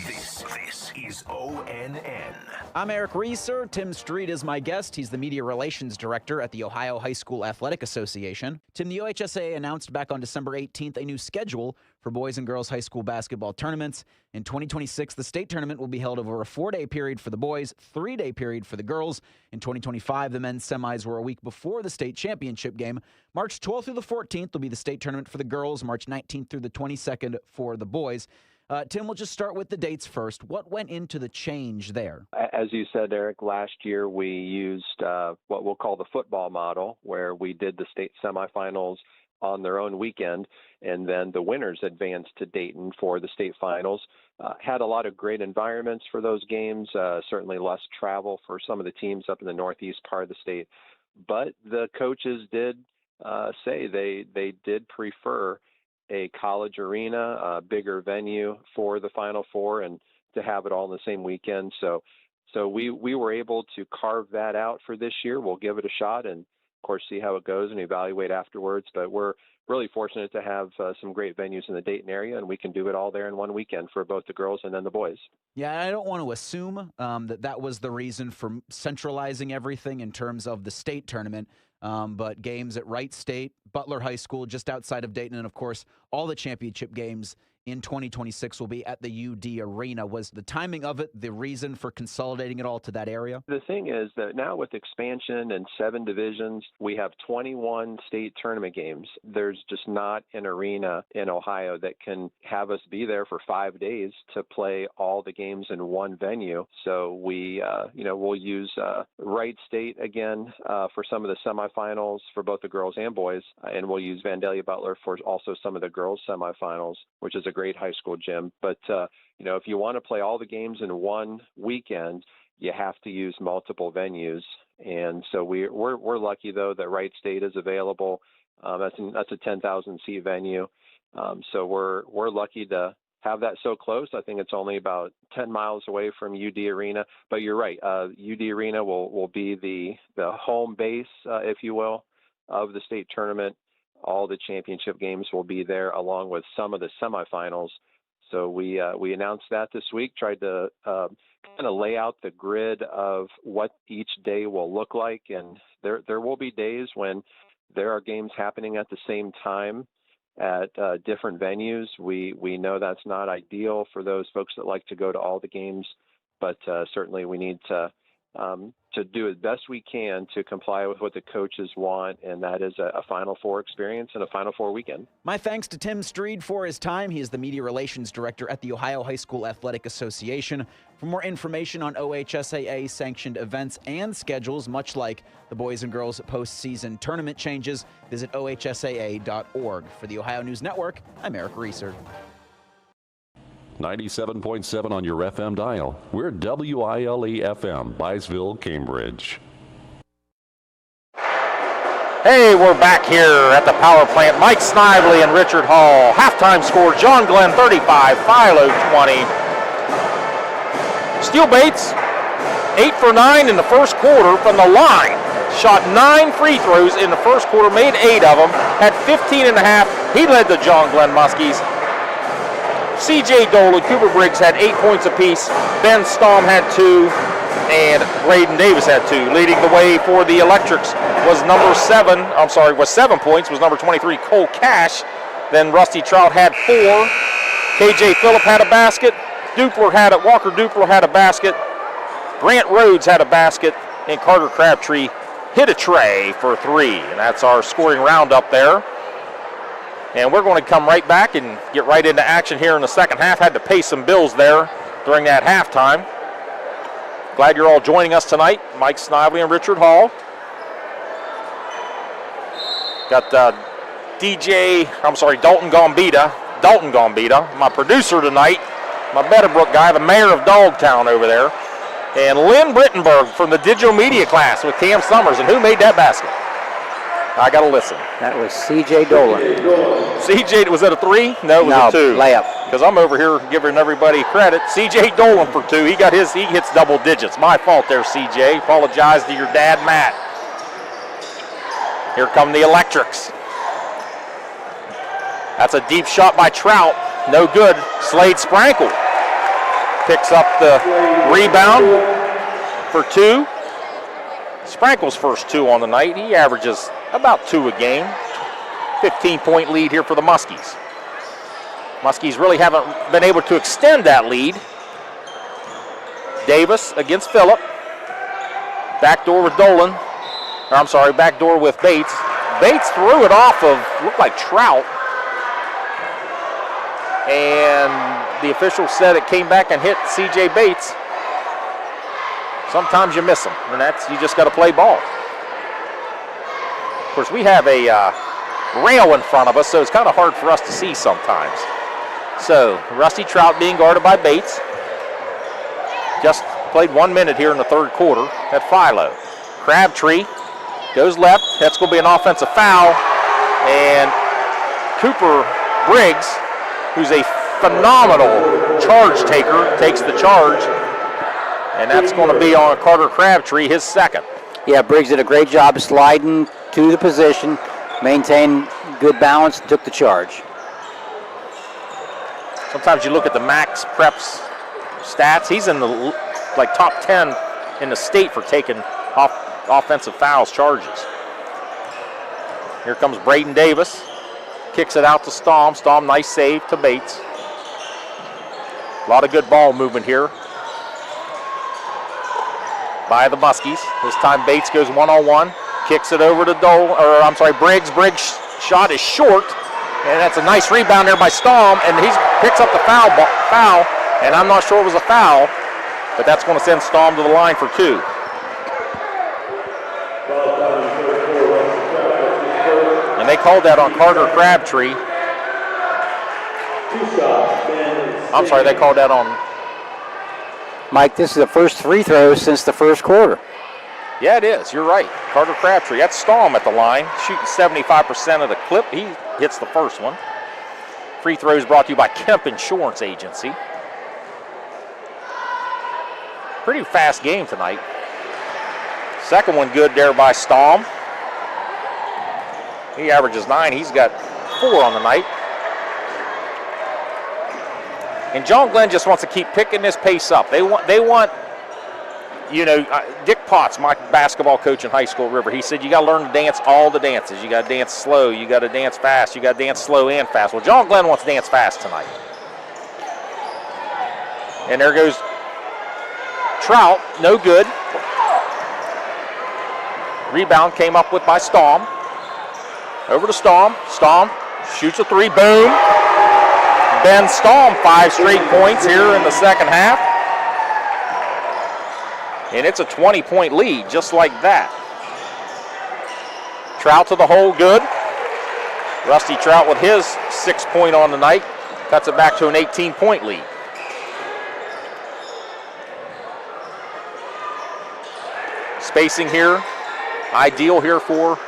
S: This is ONN.
T: I'm Eric Reeser. Tim Street is my guest. He's the Media Relations Director at the Ohio High School Athletic Association. Tim, the OHSAA announced back on December 18th a new schedule for boys and girls high school basketball tournaments. In 2026, the state tournament will be held over a 4-day period for the boys, 3-day period for the girls. In 2025, the men's semis were a week before the state championship game. March 12th through the 14th will be the state tournament for the girls, March 19th through the 22nd for the boys. Tim, we'll just start with the dates first. What went into the change there?
Y: As you said, Eric, last year we used what we'll call the football model, where we did the state semifinals on their own weekend, and then the winners advanced to Dayton for the state finals. Had a lot of great environments for those games, certainly less travel for some of the teams up in the northeast part of the state. But the coaches did say they did prefer a college arena, a bigger venue for the Final Four, and to have it all in the same weekend. So we were able to carve that out for this year. We'll give it a shot and course, see how it goes and evaluate afterwards. But we're really fortunate to have some great venues in the Dayton area, and we can do it all there in one weekend for both the girls and then the boys.
T: Yeah, I don't want to assume that was the reason for centralizing everything in terms of the state tournament, but games at Wright State, Butler High School, just outside of Dayton, and, of course, all the championship games in 2026 will be at the UD Arena. Was the timing of it the reason for consolidating it all to that area?
Y: The thing is that now with expansion and 7 divisions, we have 21 state tournament games. There's just not an arena in Ohio that can have us be there for 5 days to play all the games in one venue. So we, we'll use Wright State again for some of the semifinals for both the girls and boys, and we'll use Vandalia Butler for also some of the girls semifinals, which is a great high school gym. But if you want to play all the games in one weekend, you have to use multiple venues. And so we're lucky though that Wright State is available. That's a 10,000 seat venue. So we're lucky to have that so close. I think it's only about 10 miles away from UD Arena. But you're right. UD Arena will be the home base, if you will, of the state tournament. All the championship games will be there, along with some of the semifinals. So we announced that this week, tried to kind of lay out the grid of what each day will look like. And there will be days when there are games happening at the same time at different venues. We know that's not ideal for those folks that like to go to all the games, but certainly we need to do as best we can to comply with what the coaches want, and that is a Final Four experience and a Final Four weekend.
T: My thanks to Tim Streed for his time. He is the Media Relations Director at the Ohio High School Athletic Association. For more information on OHSAA-sanctioned events and schedules, much like the boys and girls postseason tournament changes, visit ohsaa.org. For the Ohio News Network, I'm Eric Reeser.
E: 97.7 on your FM dial. We're WILE-FM, Byesville, Cambridge.
A: Hey, we're back here at the power plant. Mike Snively and Richard Hall. Halftime score, John Glenn 35, Philo 20. Steel Bates, 8 for 9 in the first quarter from the line. Shot 9 free throws in the first quarter, made 8 of them, had 15 and a half. He led the John Glenn Muskies. C.J. Dolan, Cooper Briggs had 8 points apiece. Ben Staum had 2, and Braden Davis had 2. Leading the way for the Electrics was 7 points, was number 23, Cole Cash. Then Rusty Trout had 4. K.J. Phillip had a basket. Walker Dupler had a basket. Grant Rhodes had a basket, and Carter Crabtree hit a tray for 3. And that's our scoring roundup there. And we're going to come right back and get right into action here in the second half. Had to pay some bills there during that halftime. Glad you're all joining us tonight. Mike Snively and Richard Hall. Got Dalton Gambita, my producer tonight, my Meadowbrook guy, the mayor of Dogtown over there. And Lynn Brittenberg from the digital media class with Cam Summers. And who made that basket? I got to listen.
D: That was C.J. Dolan.
A: C.J., was that a 3? No, it was a 2.
D: Layup.
A: Because I'm over here giving everybody credit. C.J. Dolan for 2. He hits double digits. My fault there, C.J. Apologize to your dad, Matt. Here come the Electrics. That's a deep shot by Trout. No good. Slade Sprankle picks up the rebound for 2. Sprankle's first 2 on the night. He averages about 2 a game. 15-point lead here for the Muskies. Muskies really haven't been able to extend that lead. Davis against Phillip. Backdoor with Dolan. Backdoor with Bates. Bates threw it off of, looked like Trout. And the official said it came back and hit C.J. Bates. Sometimes you miss them, and you just got to play ball. Of course, we have a rail in front of us, so it's kind of hard for us to see sometimes. So, Rusty Trout being guarded by Bates. Just played 1 minute here in the third quarter at Philo. Crabtree goes left. That's going to be an offensive foul. And Cooper Briggs, who's a phenomenal charge taker, takes the charge. And that's going to be on Carter Crabtree, his second.
D: Yeah, Briggs did a great job sliding to the position, maintained good balance, took the charge.
A: Sometimes you look at the Max Preps stats. He's in the top 10 in the state for taking offensive fouls charges. Here comes Braden Davis. Kicks it out to Staum. Staum, nice save to Bates. A lot of good ball movement here by the Muskies. This time Bates goes one-on-one. Kicks it over to Briggs. Briggs' shot is short. And that's a nice rebound there by Staum. And he picks up the foul. And I'm not sure it was a foul. But that's going to send Staum to the line for 2. And they called that on Carter Crabtree. I'm sorry, they called that on...
D: Mike, this is the first free throw since the first quarter.
A: Yeah, it is. You're right. Carter Crabtree. That's Staum at the line, shooting 75% of the clip. He hits the first one. Free throws brought to you by Kemp Insurance Agency. Pretty fast game tonight. Second one good there by Staum. He averages 9. He's got 4 on the night. And John Glenn just wants to keep picking this pace up. They want, Dick Potts, my basketball coach in high school at River, he said you got to learn to dance all the dances. You got to dance slow, you got to dance fast, you got to dance slow and fast. Well, John Glenn wants to dance fast tonight. And there goes Trout, no good. Rebound came up with by Staum. Over to Staum. Staum shoots a 3, boom. Ben Staum, 5 straight points here in the second half. And it's a 20-point lead, just like that. Trout to the hole, good. Rusty Trout with his 6th point on the night. Cuts it back to an 18-point lead. Spacing here, ideal here for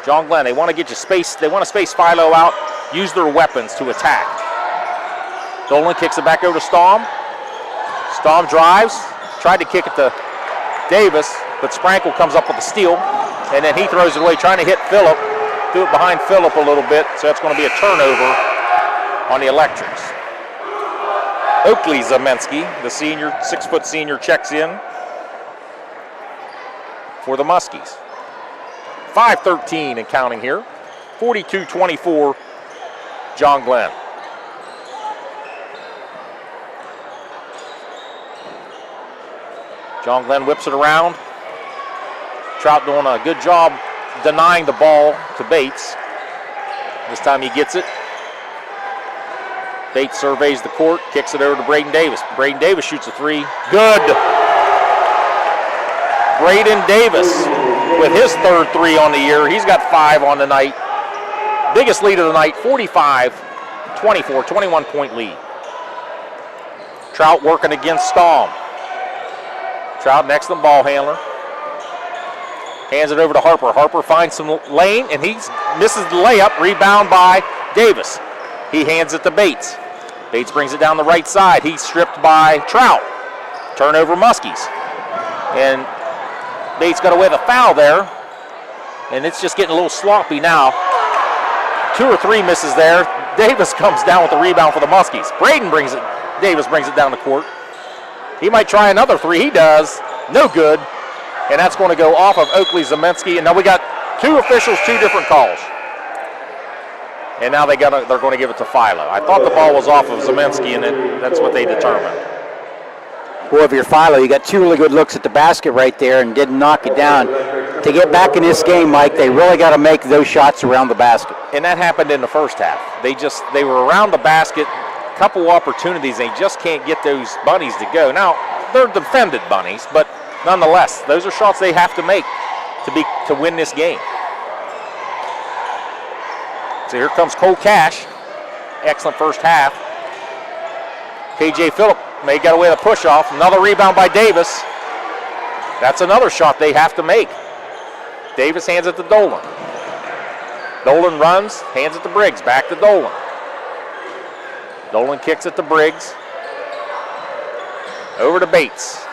A: John Glenn. They want to get you space. They want to space Philo out, use their weapons to attack. Dolan kicks it back over to Staum. Staum drives, tried to kick it to Davis, but Sprankle comes up with a steal, and then he throws it away, trying to hit Phillip. Do it behind Phillip a little bit, so that's going to be a turnover on the Electrics. Oakley Zamensky, the senior, 6-foot senior, checks in for the Muskies. 5:13 and counting here. 42-24, John Glenn. John Glenn whips it around. Trout doing a good job denying the ball to Bates. This time he gets it. Bates surveys the court, kicks it over to Braden Davis. Braden Davis shoots a 3. Good. Braden Davis with his 3rd 3 on the year. He's got 5 on the night. Biggest lead of the night, 45-24, 21-point lead. Trout working against Staum. Trout next to the ball handler. Hands it over to Harper. Harper finds some lane, and he misses the layup. Rebound by Davis. He hands it to Bates. Bates brings it down the right side. He's stripped by Trout. Turnover Muskies. And Bates got away with a foul there. And it's just getting a little sloppy now. 2 or 3 misses there. Davis comes down with the rebound for the Muskies. Davis brings it down the court. He might try another 3. He does. No good. And that's going to go off of Oakley Zamensky. And now we got 2 officials, 2 different calls. And now they're going to give it to Philo. I thought the ball was off of Zamensky, and that's what they determined.
D: Boy, if you're Philo, you got 2 really good looks at the basket right there and didn't knock it down. To get back in this game, Mike, they really got to make those shots around the basket.
A: And that happened in the first half. They were around the basket, couple opportunities, they just can't get those bunnies to go. Now, they're defended bunnies, but nonetheless, those are shots they have to make to win this game. So here comes Cole Cash. Excellent first half. KJ Phillip may get away with a push-off. Another rebound by Davis. That's another shot they have to make. Davis hands it to Dolan. Dolan runs, hands it to Briggs. Back to Dolan. Dolan kicks it to Briggs. Over to Bates.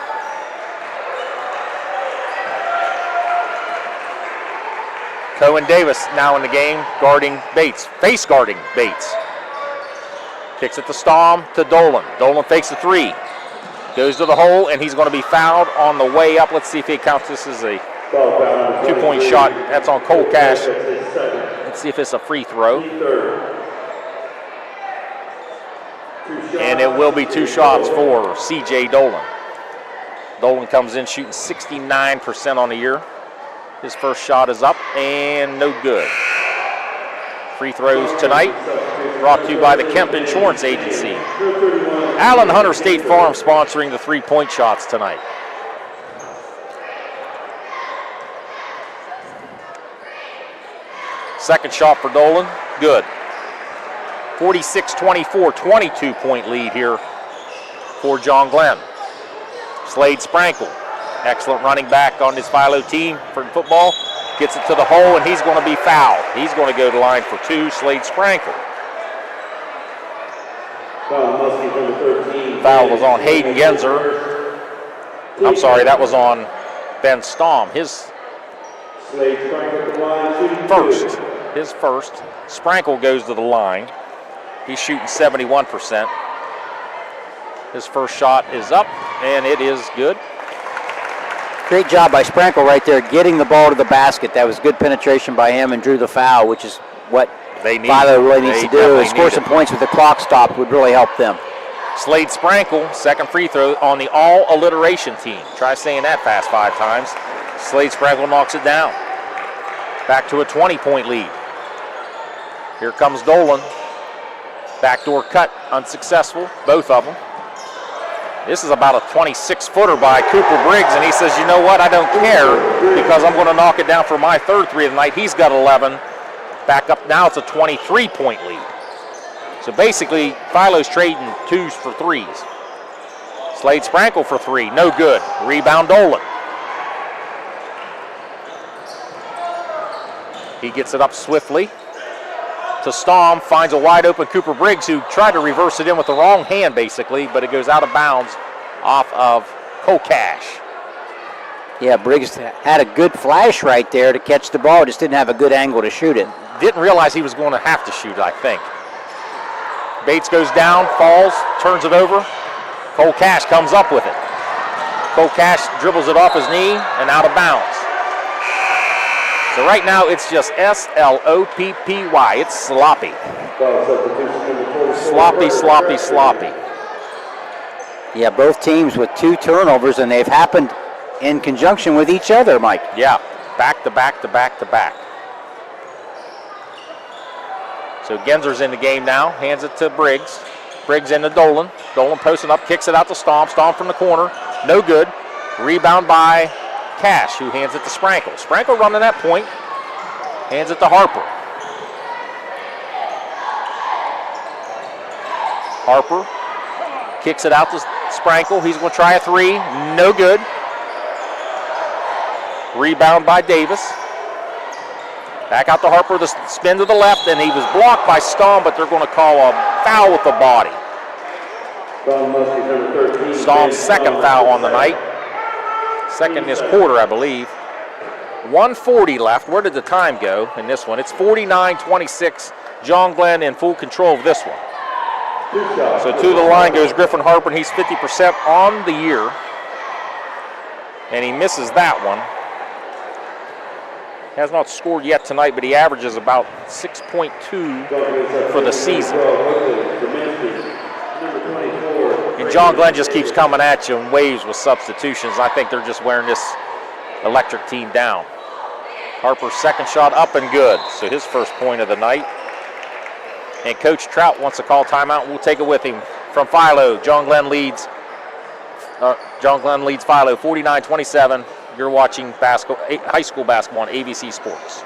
A: – Cohen Davis now in the game, guarding Bates, face guarding Bates. Kicks it to Staum to Dolan. Dolan fakes the three. Goes to the hole, and he's going to be fouled on the way up. Let's see if he counts this as a 2-point shot. That's on Cole Cash. Let's see if it's a free throw. And it will be 2 shots for C.J. Dolan. Dolan comes in shooting 69% on the year. His first shot is up and no good. Free throws tonight brought to you by the Kemp Insurance Agency. Allen Hunter State Farm sponsoring the 3-point shots tonight. Second shot for Dolan, good. 46-24, 22-point lead here for John Glenn. Slade Sprankle, excellent running back on this Philo team for football. Gets it to the hole, and he's going to be fouled. He's going to go to the line for 2, Slade Sprankle. Foul was on Hayden Genzer. I'm sorry, that was on Ben Staum. His first. Sprankle goes to the line. He's shooting 71%. His first shot is up, and it is good.
D: Great job by Sprankle right there, getting the ball to the basket. That was good penetration by him and drew the foul, which is what Philo really needs to do. And score some points with the clock stopped would really help them.
A: Slade Sprankle, second free throw on the all-alliteration team. Try saying that fast 5 times. Slade Sprankle knocks it down. Back to a 20-point lead. Here comes Dolan. Backdoor cut, unsuccessful, both of them. This is about a 26-footer by Cooper Briggs, and he says, you know what, I don't care because I'm going to knock it down for my third 3 of the night. He's got 11. Back up now, it's a 23-point lead. So basically, Philo's trading 2s for 3s. Slade Sprankle for 3, no good. Rebound Dolan. He gets it up swiftly to Staum, finds a wide open Cooper Briggs, who tried to reverse it in with the wrong hand basically, but it goes out of bounds off of Kokash.
D: Yeah, Briggs had a good flash right there to catch the ball, just didn't have a good angle to shoot it.
A: Didn't realize he was going to have to shoot, I think. Bates goes down, falls, turns it over. Cole Cash comes up with it. Cole Cash dribbles it off his knee and out of bounds. So right now it's just S-L-O-P-P-Y. It's sloppy. Sloppy, sloppy, sloppy.
D: Yeah, both teams with 2 turnovers, and they've happened in conjunction with each other, Mike.
A: Yeah, back to back to back to back. So Genzer's in the game now, hands it to Briggs. Briggs into Dolan. Dolan posting up, kicks it out to Staum. Staum from the corner, no good. Rebound by Cash, who hands it to Sprankle. Sprankle running that point, hands it to Harper. Harper kicks it out to Sprankle. He's going to try a 3, no good. Rebound by Davis. Back out to Harper, the spin to the left, and he was blocked by Staum, but they're going to call a foul with the body. Staum's second foul on the night. Second this quarter, I believe. 1:40 left. Where did the time go in this one? It's 49-26. John Glenn in full control of this one. So to the line goes Griffin Harper, and he's 50% on the year. And he misses that one. Has not scored yet tonight, but he averages about 6.2 for the season. And John Glenn just keeps coming at you in waves with substitutions. I think they're just wearing this electric team down. Harper's second shot up and good. So his first point of the night. And Coach Trout wants to call timeout. We'll take it with him from Philo. John Glenn leads Philo 49-27. You're watching high school basketball on AVC Sports.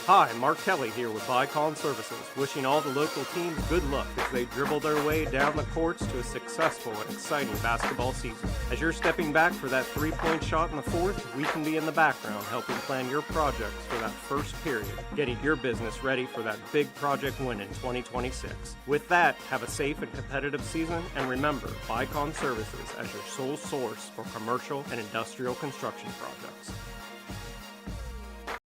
B: Hi, Mark Kelly here with Vicon Services, wishing all the local teams good luck as they dribble their way down the courts to a successful and exciting basketball season. As you're stepping back for that 3-point shot in the fourth, we can be in the background helping plan your projects for that first period, getting your business ready for that big project win in 2026. With that, have a safe and competitive season, and remember Vicon Services as your sole source for commercial and industrial construction projects.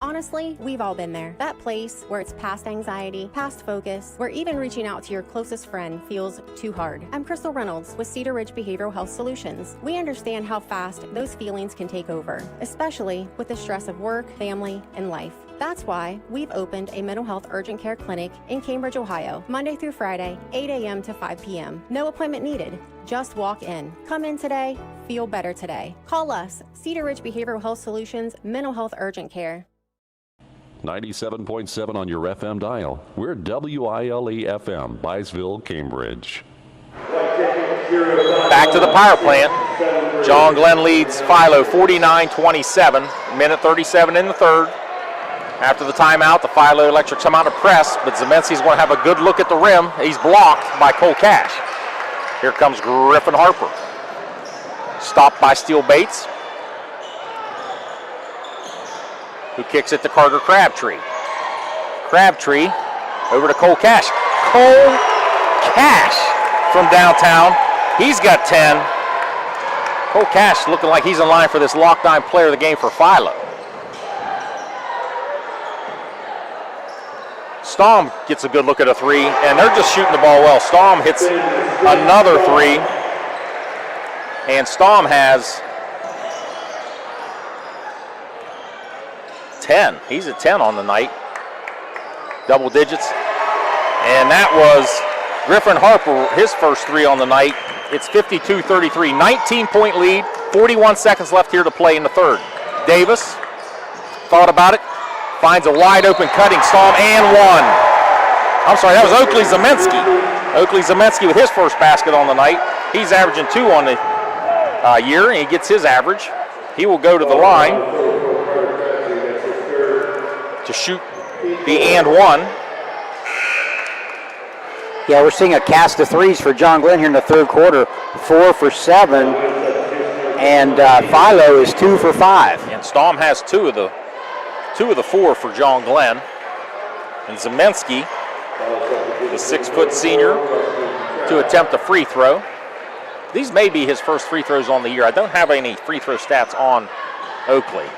C: On Honestly, we've all been there. That place where it's past anxiety, past focus, where even reaching out to your closest friend feels too hard. I'm Crystal Reynolds with Cedar Ridge Behavioral Health Solutions. We understand how fast those feelings can take over, especially with the stress of work, family, and life. That's why we've opened a mental health urgent care clinic in Cambridge, Ohio, Monday through Friday, 8 a.m. to 5 p.m. No appointment needed. Just walk in. Come in today. Feel better today. Call us, Cedar Ridge Behavioral Health Solutions, Mental Health Urgent Care.
E: 97.7 on your FM dial. We're WILE FM, Byesville, Cambridge.
A: Back to the power plant. John Glenn leads Philo 49-27, minute 37 in the third. After the timeout, the Philo Electrics come out to press, but Zemenci's going to have a good look at the rim. He's blocked by Cole Cash. Here comes Griffin Harper. Stopped by Steele Bates, who kicks it to Carter Crabtree. Crabtree over to Cole Cash. Cole Cash from downtown. He's got 10. Cole Cash looking like he's in line for this lockdown player of the game for Philo. Staum gets a good look at a three, and they're just shooting the ball well. Staum hits another three, and Staum has 10. He's at 10 on the night, double digits. And that was Griffin Harper, his first three on the night. It's 52-33, 19-point lead, 41 seconds left here to play in the third. Davis thought about it, finds a wide open cutting Staum and one. I'm sorry, that was Oakley Zemencki. Oakley Zemencki with his first basket on the night. He's averaging 2 on the year, and he gets his average. He will go to the line to shoot the and one.
D: Yeah, we're seeing a cast of threes for John Glenn here in the third quarter. 4 for 7, and Philo is 2 for 5.
A: And Staum has two of the 4 for John Glenn. And Zemencki, the 6-foot senior, to attempt a free throw. These may be his first free throws on the year. I don't have any free throw stats on Oakley.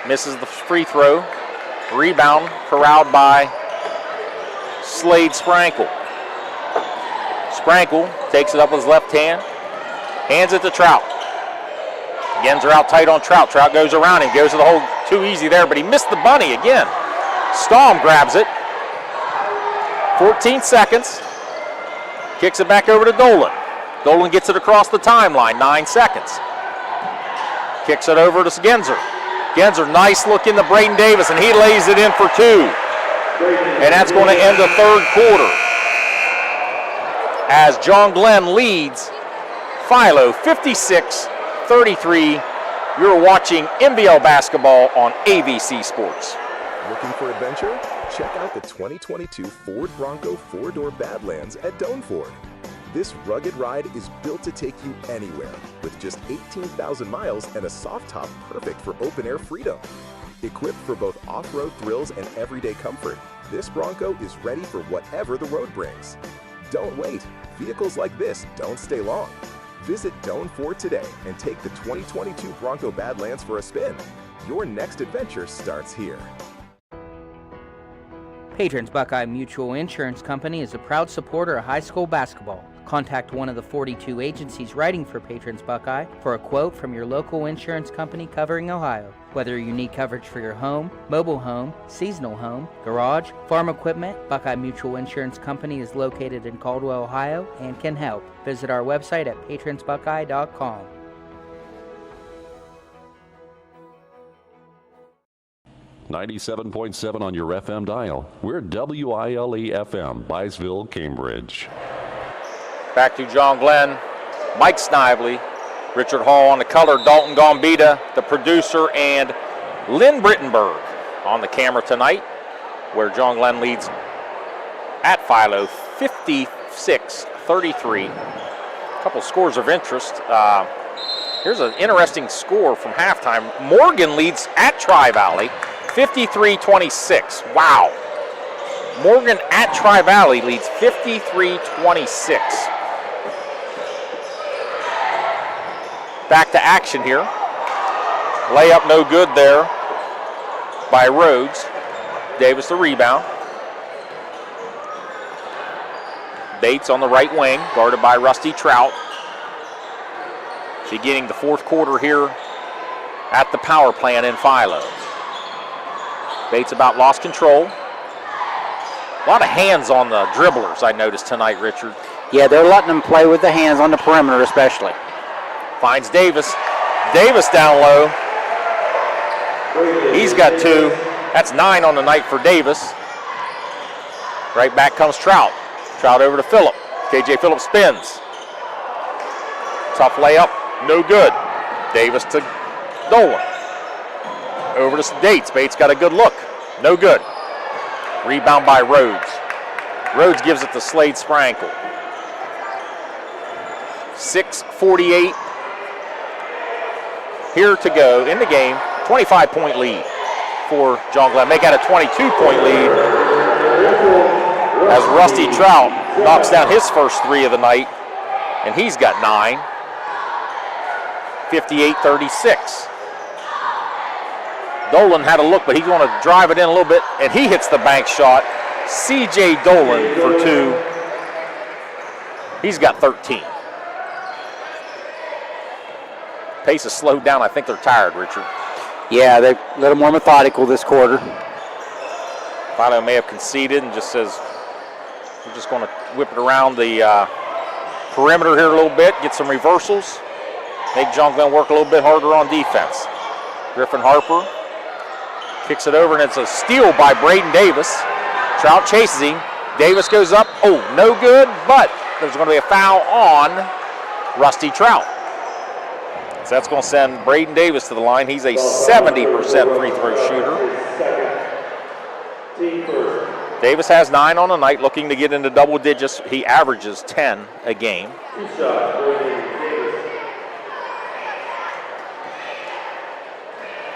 A: Misses the free throw. Rebound corralled by Slade Sprankle. Sprankle takes it up with his left hand, hands it to Trout. Genzer out tight on Trout. Trout goes around him, goes to the hole too easy there, but he missed the bunny again. Staum grabs it. 14 seconds. Kicks it back over to Dolan. Dolan gets it across the timeline, 9 seconds. Kicks it over to Genzer. Genzer, nice look into Braden Davis, and he lays it in for 2. And that's going to end the third quarter as John Glenn leads Philo 56-33. You're watching NBL basketball on AVC Sports.
I: Looking for adventure? Check out the 2022 Ford Bronco 4-door Badlands at Doane Ford. This rugged ride is built to take you anywhere with just 18,000 miles and a soft top perfect for open-air freedom. Equipped for both off-road thrills and everyday comfort, this Bronco is ready for whatever the road brings. Don't wait. Vehicles like this don't stay long. Visit Doane Ford today and take the 2022 Bronco Badlands for a spin. Your next adventure starts here.
F: Patrons Buckeye Mutual Insurance Company is a proud supporter of high school basketball. Contact one of the 42 agencies writing for Patrons Buckeye for a quote from your local insurance company covering Ohio. Whether you need coverage for your home, mobile home, seasonal home, garage, farm equipment, Buckeye Mutual Insurance Company is located in Caldwell, Ohio, and can help. Visit our website at patronsbuckeye.com.
E: .7 on your FM dial. We're WILE FM, Byesville, Cambridge.
A: Back to John Glenn, Mike Snively, Richard Hall on the color, Dalton Gambita, the producer, and Lynn Brittenberg on the camera tonight, where John Glenn leads at Philo 56-33. A couple scores of interest. Here's an interesting score from halftime. Morgan leads at Tri-Valley 53-26. Wow. Morgan at Tri-Valley leads 53-26. Back to action here. Layup no good there by Rhodes. Davis the rebound. Bates on the right wing, guarded by Rusty Trout. Beginning the fourth quarter here at the power plant in Philo. Bates about lost control. A lot of hands on the dribblers, I noticed tonight, Richard.
D: Yeah, they're letting them play with the hands on the perimeter especially.
A: Finds Davis. Davis down low. He's got 2. That's 9 on the night for Davis. Right back comes Trout. Trout over to Phillip. KJ Phillip spins. Tough layup, no good. Davis to Dolan. Over to Bates. Bates got a good look. No good. Rebound by Rhodes. Rhodes gives it to Slade Sprankle. 6:48 here to go in the game. 25-point lead for John Glenn. Make that a 22-point lead as Rusty Trout knocks down his first 3 of the night, and he's got 9. 58-36. Dolan had a look, but he's going to drive it in a little bit, and he hits the bank shot. C.J. Dolan for 2. He's got 13. Pace is slowed down. I think they're tired, Richard.
D: Yeah, they're a little more methodical this quarter.
A: Philo may have conceded and just says, we're just going to whip it around the perimeter here a little bit, get some reversals, make John Glenn work a little bit harder on defense. Griffin Harper kicks it over, and it's a steal by Braden Davis. Trout chases him. Davis goes up. Oh, no good, but there's going to be a foul on Rusty Trout. So that's going to send Braden Davis to the line. He's a 70% free throw shooter. Davis has 9 on the night, looking to get into double digits. He averages 10 a game.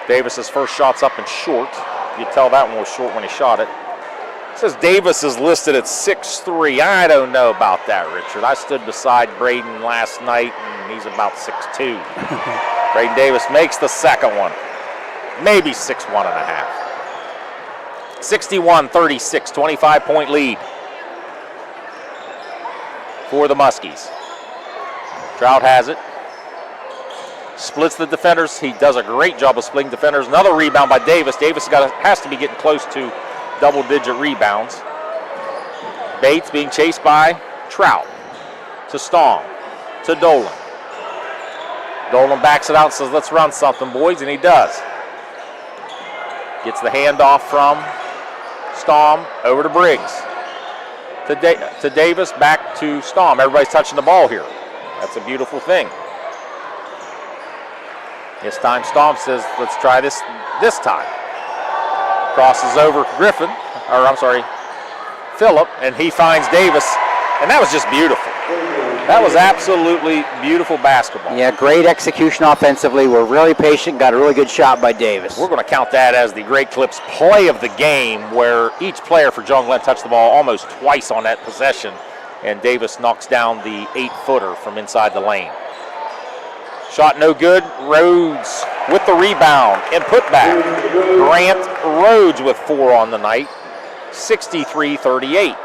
A: Davis's first shot's up and short. You tell that one was short when he shot it. It says Davis is listed at 6'3". I don't know about that, Richard. I stood beside Braden last night, and he's about 6'2". Braden Davis makes the second one. Maybe 6'1.5". 61-36, 25-point lead for the Muskies. Trout has it. Splits the defenders. He does a great job of splitting defenders. Another rebound by Davis. Davis has to be getting close to double-digit rebounds. Bates being chased by Trout. To Stong. To Dolan. Dolan backs it out and says, let's run something, boys, and he does. Gets the handoff from Stong over to Briggs. To Davis, back to Stong. Everybody's touching the ball here. That's a beautiful thing. This time Stong says, let's try this time. Crosses over Phillip, and he finds Davis, and that was just beautiful. That was absolutely beautiful basketball.
D: Yeah, great execution offensively. We're really patient, got a really good shot by Davis.
A: We're going to count that as the Great Clips play of the game, where each player for John Glenn touched the ball almost twice on that possession, and Davis knocks down the 8-footer from inside the lane. Shot no good. Rhodes with the rebound and put back. Grant Rhodes with 4 on the night. 63-38.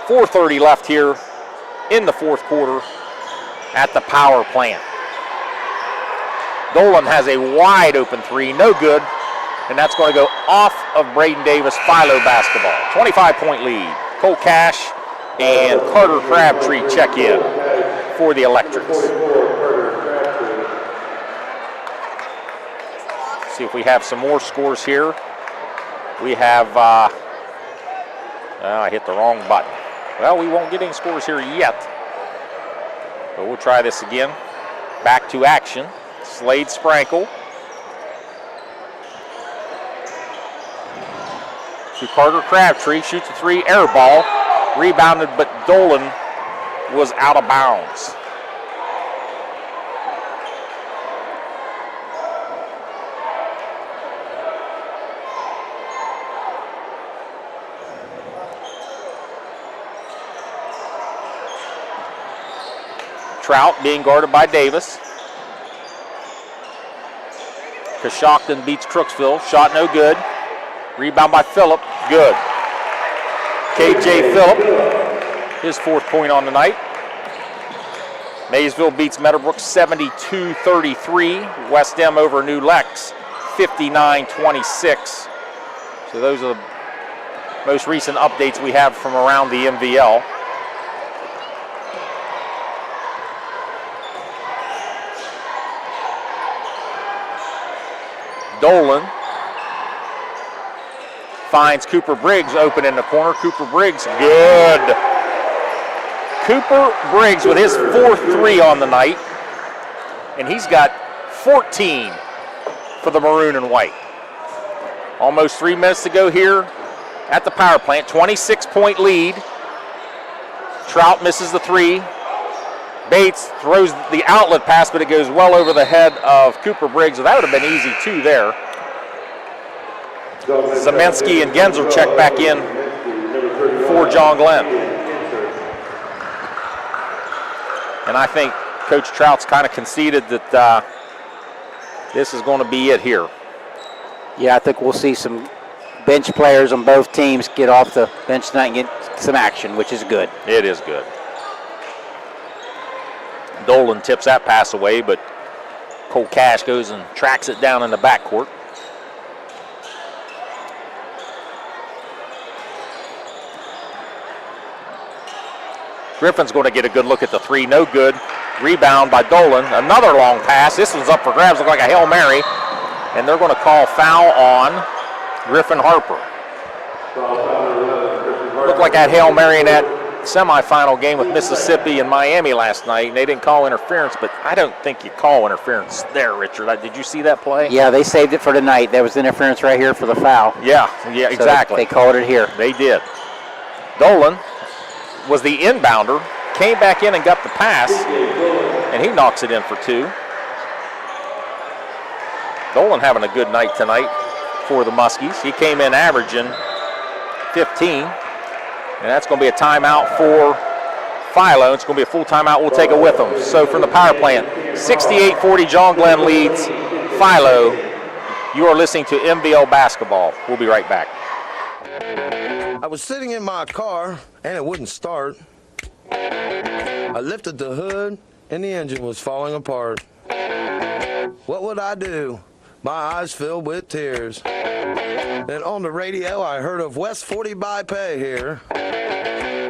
A: 4:30 left here in the fourth quarter at the power plant. Dolan has a wide open 3, no good, and that's going to go off of Braden Davis. Philo basketball. 25-point lead. Cole Cash and Carter Crabtree check in for the Electrics. See if we have some more scores here. We have, I hit the wrong button. Well, we won't get any scores here yet, but we'll try this again. Back to action. Slade Sprankle to Carter Crabtree, shoots a 3, air ball, rebounded, but Dolan was out of bounds. Trout being guarded by Davis. Coshocton beats Crooksville. Shot no good. Rebound by Phillip. Good. KJ Phillip, his 4th point on the night. Maysville beats Meadowbrook 72-33. West Em over New Lex 59-26. So those are the most recent updates we have from around the MVL. Dolan finds Cooper Briggs open in the corner. Cooper Briggs, good. Cooper Briggs with his 4th 3 on the night, and he's got 14 for the maroon and white. Almost 3 minutes to go here at the power plant. 26-point lead. Trout misses the 3. Bates throws the outlet pass, but it goes well over the head of Cooper Briggs. So that would have been easy too there. Zemensky and Genzel check back in for John Glenn. And I think Coach Trout's kind of conceded that this is going to be it here.
D: Yeah, I think we'll see some bench players on both teams get off the bench tonight and get some action, which is good.
A: It is good. Dolan tips that pass away, but Cole Cash goes and tracks it down in the backcourt. Griffin's going to get a good look at the 3. No good. Rebound by Dolan. Another long pass. This one's up for grabs. Look like a Hail Mary. And they're going to call foul on Griffin Harper. Looked like that Hail Mary in that semifinal game with Mississippi and Miami last night. And they didn't call interference, but I don't think you call interference there, Richard. Did you see that play?
D: Yeah, they saved it for tonight. There was interference right here for the foul.
A: Yeah, exactly.
D: So they called it here.
A: They did. Dolan was the inbounder, came back in and got the pass, and he knocks it in for 2. Dolan having a good night tonight for the Muskies. He came in averaging 15, and that's going to be a timeout for Philo. It's going to be a full timeout. We'll take it with them. So from the power plant, 68-40, John Glenn leads Philo. You are listening to MVL Basketball. We'll be right back.
G: I was sitting in my car, and it wouldn't start. I lifted the hood, and the engine was falling apart. What would I do? My eyes filled with tears. Then on the radio, I heard of West 40 by Pay here,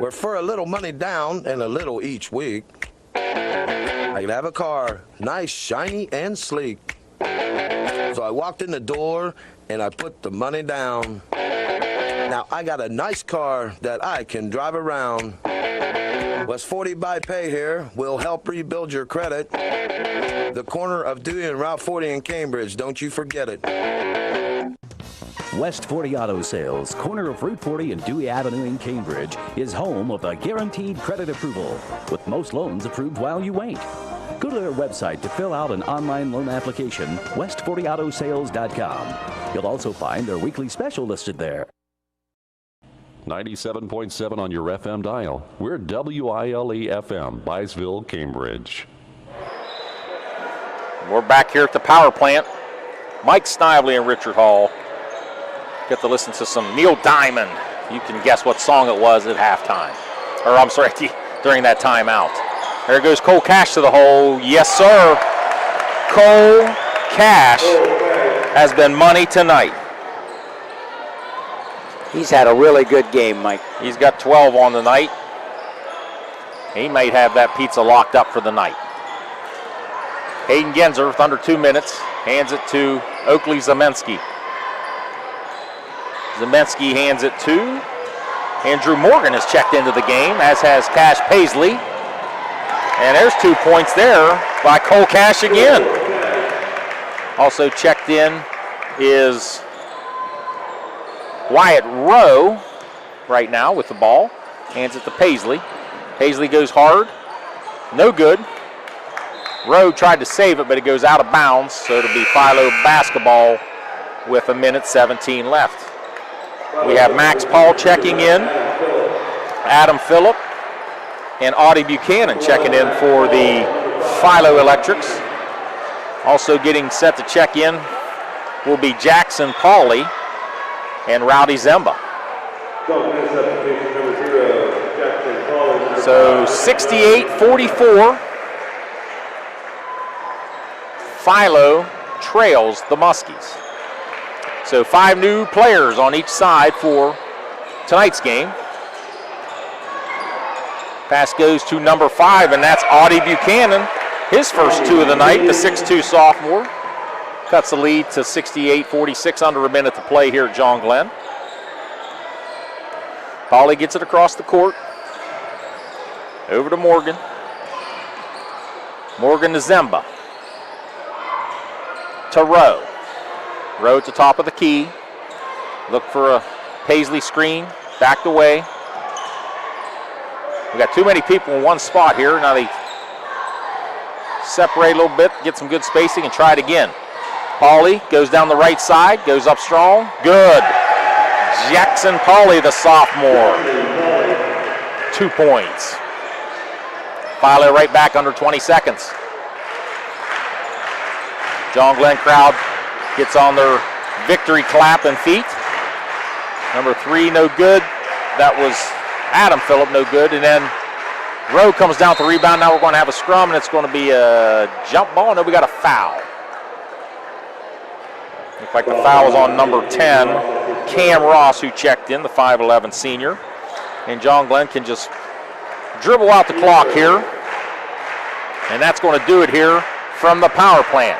G: where for a little money down and a little each week, I could have a car, nice, shiny, and sleek. So I walked in the door, and I put the money down. Now I got a nice car that I can drive around. West 40 by Pay here will help rebuild your credit. The corner of Dewey and Route 40 in Cambridge, don't you forget it.
H: West 40 Auto Sales, corner of Route 40 and Dewey Avenue in Cambridge, is home of the guaranteed credit approval, with most loans approved while you wait. Go to their website to fill out an online loan application, west40autosales.com. You'll also find their weekly special listed there.
E: 97.7 on your FM dial. We're WILE FM, Byesville, Cambridge.
A: We're back here at the power plant. Mike Snively and Richard Hall get to listen to some Neil Diamond. You can guess what song it was at halftime. Or I'm sorry, during that timeout. There goes Cole Cash to the hole. Yes, sir. Cole Cash has been money tonight.
D: He's had a really good game, Mike.
A: He's got 12 on the night. He might have that pizza locked up for the night. Hayden Genzer with under 2 minutes hands it to Oakley Zemensky. Zemensky hands it to Andrew Morgan has checked into the game, as has Cash Paisley. And there's 2 points there by Cole Cash again. Also checked in is Wyatt Rowe right now with the ball. Hands it to Paisley. Paisley goes hard. No good. Rowe tried to save it, but it goes out of bounds. So it'll be Philo basketball with 1:17 left. We have Max Paul checking in. Adam Phillip and Audie Buchanan checking in for the Philo Electrics. Also getting set to check in will be Jackson Pauley and Rowdy Zemba. So 68-44. Philo trails the Muskies. So 5 new players on each side for tonight's game. Pass goes to number 5, and that's Audie Buchanan. His first 2 of the night, the 6'2 sophomore. Cuts the lead to 68-46, under a minute to play here at John Glenn. Pauley gets it across the court. Over to Morgan. Morgan to Zemba. To Rowe. Rowe at the top of the key. Look for a Paisley screen. Backed away. We got too many people in one spot here. Now they separate a little bit, get some good spacing, and try it again. Pauley goes down the right side, goes up strong. Good. Jackson Pauley, the sophomore. 2 points. Philo right back under 20 seconds. John Glenn crowd gets on their victory clap and feet. Number 3, no good. That was Adam Phillip, no good. And then Rowe comes down with the rebound. Now we're going to have a scrum, and it's going to be a jump ball. No, we got a foul. Looks like the foul was on number 10, Cam Ross, who checked in, the 5'11 senior. And John Glenn can just dribble out the clock here. And that's going to do it here from the power plant.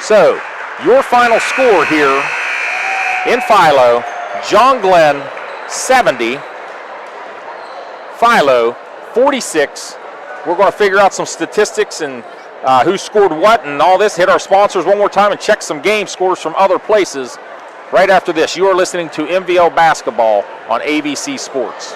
A: So, your final score here in Philo, John Glenn 70, Philo 46. We're going to figure out some statistics and who scored what and all this. Hit our sponsors one more time and check some game scores from other places right after this. You are listening to MVL Basketball on AVC Sports.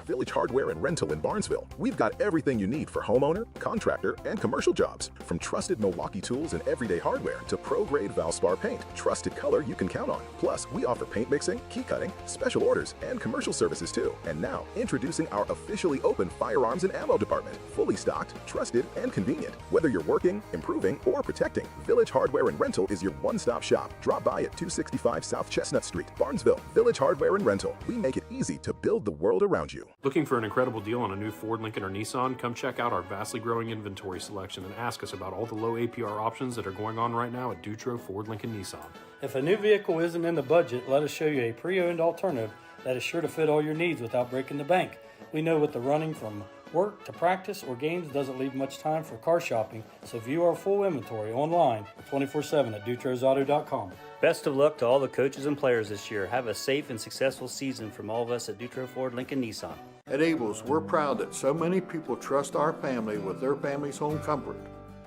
I: Village Hardware and Rental in Barnesville. We've got everything you need for homeowner, contractor, and commercial jobs. From trusted Milwaukee tools and everyday hardware to pro-grade Valspar paint, trusted color you can count on. Plus, we offer paint mixing, key cutting, special orders, and commercial services too. And now, introducing our officially open firearms and ammo department. Fully stocked, trusted, and convenient. Whether you're working, improving, or protecting, Village Hardware and Rental is your one-stop shop. Drop by at 265 South Chestnut Street, Barnesville. Village Hardware and Rental. We make it easy to build the world around you.
B: Looking for an incredible deal on a new Ford, Lincoln, or Nissan? Come check out our vastly growing inventory selection and ask us about all the low APR options that are going on right now at Dutro Ford, Lincoln, Nissan.
J: If a new vehicle isn't in the budget, let us show you a pre-owned alternative that is sure to fit all your needs without breaking the bank. We know with the running from work to practice or games doesn't leave much time for car shopping, so view our full inventory online 24/7 at dutrosauto.com.
K: Best of luck to all the coaches and players this year. Have a safe and successful season from all of us at Dutro Ford, Lincoln, Nissan.
L: At Abels, we're proud that so many people trust our family with their family's home comfort.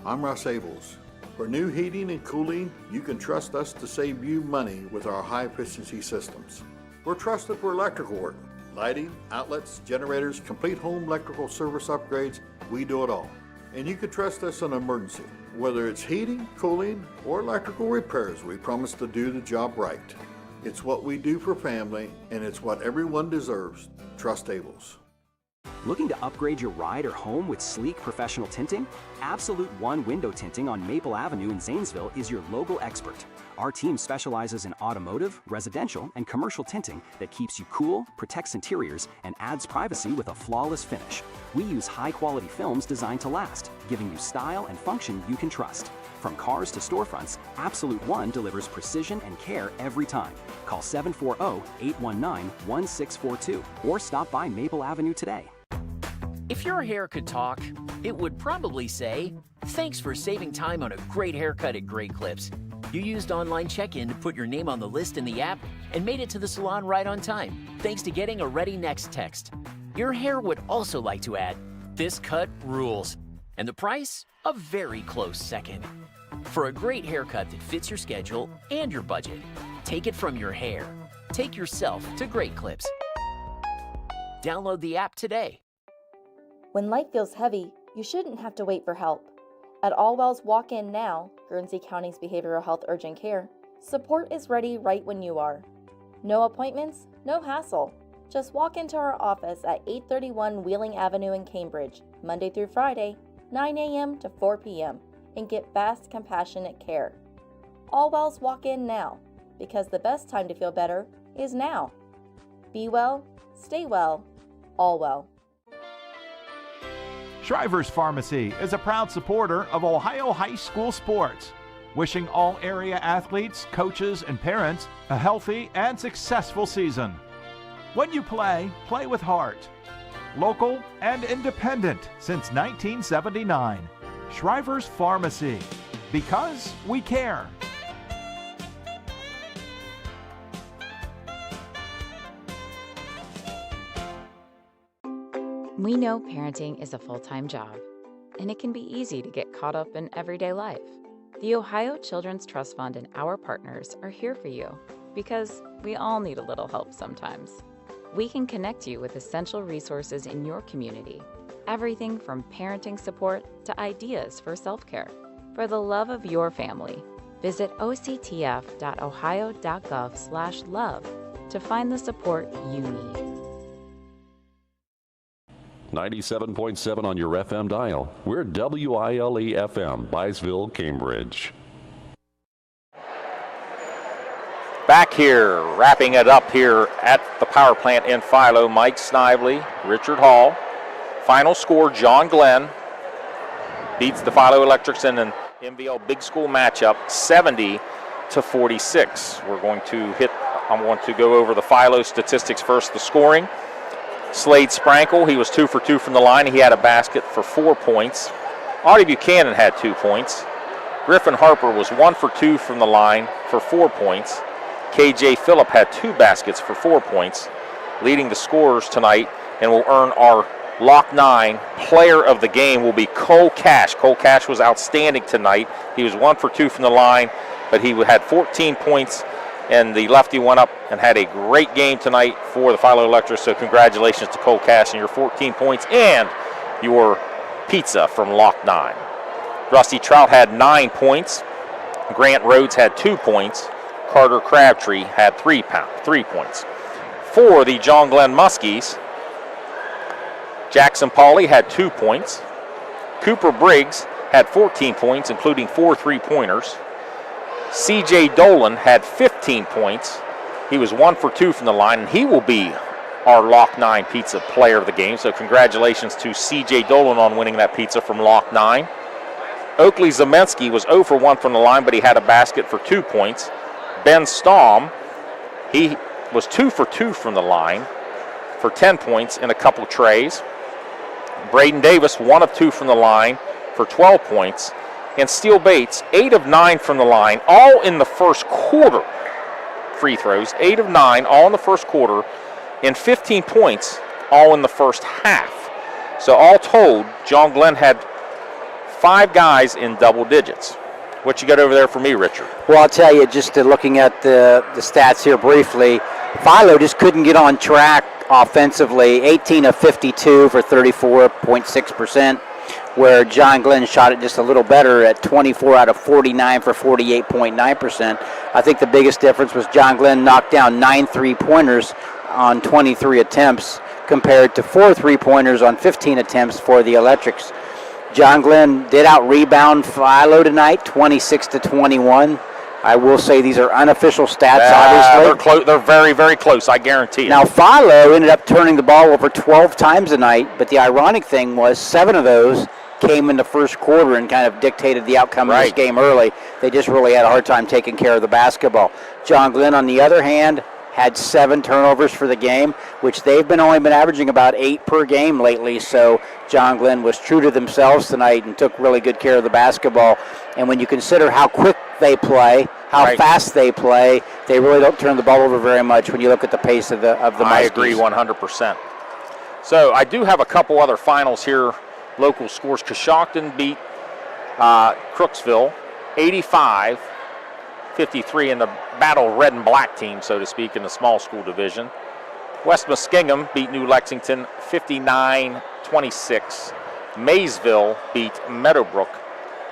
L: I'm Russ Abels. For new heating and cooling, you can trust us to save you money with our high-efficiency systems. We're trusted for electrical work, lighting, outlets, generators, complete home electrical service upgrades. We do it all. And you can trust us in an emergency. Whether it's heating, cooling, or electrical repairs, we promise to do the job right. It's what we do for family, and it's what everyone deserves. Trust Abels.
O: Looking to upgrade your ride or home with sleek professional tinting? Absolute One Window Tinting on Maple Avenue in Zanesville is your local expert. Our team specializes in automotive, residential, and commercial tinting that keeps you cool, protects interiors, and adds privacy with a flawless finish. We use high-quality films designed to last, giving you style and function you can trust. From cars to storefronts, Absolute One delivers precision and care every time. Call 740-819-1642 or stop by Maple Avenue today.
P: If your hair could talk, it would probably say, "Thanks for saving time on a great haircut at Great Clips. You used online check-in to put your name on the list in the app and made it to the salon right on time, thanks to getting a Ready Next text." Your hair would also like to add, "This cut rules." And the price? A very close second. For a great haircut that fits your schedule and your budget, take it from your hair. Take yourself to Great Clips. Download the app today.
Q: When life feels heavy, you shouldn't have to wait for help. At Allwell's Walk-In Now, Guernsey County's behavioral health urgent care, support is ready right when you are. No appointments, no hassle. Just walk into our office at 831 Wheeling Avenue in Cambridge, Monday through Friday, 9 a.m. to 4 p.m., and get fast, compassionate care. All Wells walk in now, because the best time to feel better is now. Be well, stay well, all well.
M: Shriver's Pharmacy is a proud supporter of Ohio high school sports, wishing all area athletes, coaches, and parents a healthy and successful season. When you play, play with heart. Local and independent since 1979. Shriver's Pharmacy, because we care.
N: We know parenting is a full-time job, and it can be easy to get caught up in everyday life. The Ohio Children's Trust Fund and our partners are here for you because we all need a little help sometimes. We can connect you with essential resources in your community, everything from parenting support to ideas for self-care. For the love of your family, visit octf.ohio.gov/love to find the support you need.
E: 97.7 on your FM dial. We're WILE FM, Byesville, Cambridge.
A: Back here, wrapping it up here at the power plant in Philo, Mike Snively, Richard Hall. Final score, John Glenn beats the Philo Electrics in an MVL Big School matchup, 70-46. I'm going to go over the Philo statistics first, the scoring. Slade Sprankle, he was 2 for 2 from the line. He had a basket for 4 points. Audie Buchanan had 2 points. Griffin Harper was 1 for 2 from the line for 4 points. KJ Phillip had 2 baskets for 4 points. Leading the scorers tonight and will earn our Lock 9 player of the game will be Cole Cash. Cole Cash was outstanding tonight. He was 1 for 2 from the line, but he had 14 points. And the lefty went up and had a great game tonight for the Philo Electrics. So congratulations to Cole Cash and your 14 points and your pizza from Lock 9. Rusty Trout had 9 points. Grant Rhodes had 2 points. Carter Crabtree had 3 points. For the John Glenn Muskies, Jackson Pauley had 2 points. Cooper Briggs had 14 points, including 4 3-pointers. C.J. Dolan had 15 points. He was 1 for 2 from the line, and he will be our Lock 9 pizza player of the game. So congratulations to C.J. Dolan on winning that pizza from Lock 9. Oakley Zemensky was 0 for 1 from the line, but he had a basket for 2 points. Ben Staum, he was 2 for 2 from the line for 10 points and a couple trays. Braden Davis, 1 of 2 from the line for 12 points. And Steele Bates, 8 of 9 from the line, all in the first quarter. Free throws, 8 of 9, all in the first quarter, and 15 points, all in the first half. So all told, John Glenn had 5 guys in double digits. What you got over there for me, Richard?
D: Well, I'll tell you, just looking at the stats here briefly, Philo just couldn't get on track offensively. 18 of 52 for 34.6%. Where John Glenn shot it just a little better at 24 out of 49 for 48.9%. I think the biggest difference was John Glenn knocked down 9 3-pointers on 23 attempts compared to 4 3-pointers on 15 attempts for the Electrics. John Glenn did out-rebound Philo tonight, 26-21. I will say these are unofficial stats, obviously.
A: They're very, very close, I guarantee it.
D: Now, Philo ended up turning the ball over 12 times tonight, but the ironic thing was 7 of those came in the first quarter and kind of dictated the outcome of this game early. They just really had a hard time taking care of the basketball. John Glenn, on the other hand, had 7 turnovers for the game, which they've only been averaging about 8 per game lately. So John Glenn was true to themselves tonight and took really good care of the basketball. And when you consider how quick they play, how fast they play, they really don't turn the ball over very much when you look at the pace of the Muskies.
A: I agree 100%. So I do have a couple other finals here, local scores. Coshocton beat Crooksville 85-53 in the battle red and black team, so to speak, in the small school division. West Muskingum beat New Lexington 59-26. Maysville beat Meadowbrook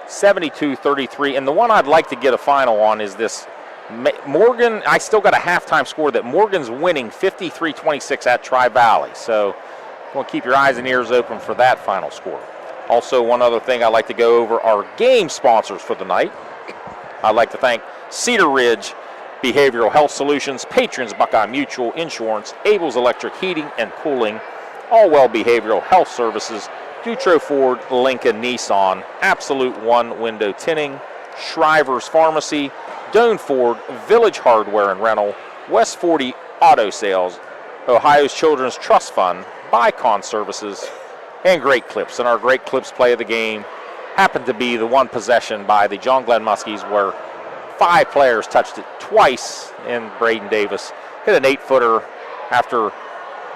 A: 72-33. And the one I'd like to get a final on is this. Morgan, I still got a halftime score that Morgan's winning 53-26 at Tri-Valley. So we'll keep your eyes and ears open for that final score. Also, one other thing I'd like to go over are game sponsors for the night. I'd like to thank Cedar Ridge Behavioral Health Solutions, Patrons Buckeye Mutual Insurance, Abel's Electric Heating and Cooling, Allwell Behavioral Health Services, Dutro Ford, Lincoln Nissan, Absolute One Window Tinting, Shriver's Pharmacy, Doane Ford, Village Hardware and Rental, West 40 Auto Sales, Ohio's Children's Trust Fund, Bicon Services, and Great Clips. And our Great Clips play of the game happened to be the one possession by the John Glenn Muskies where 5 players touched it twice, and Braden Davis hit an 8-footer after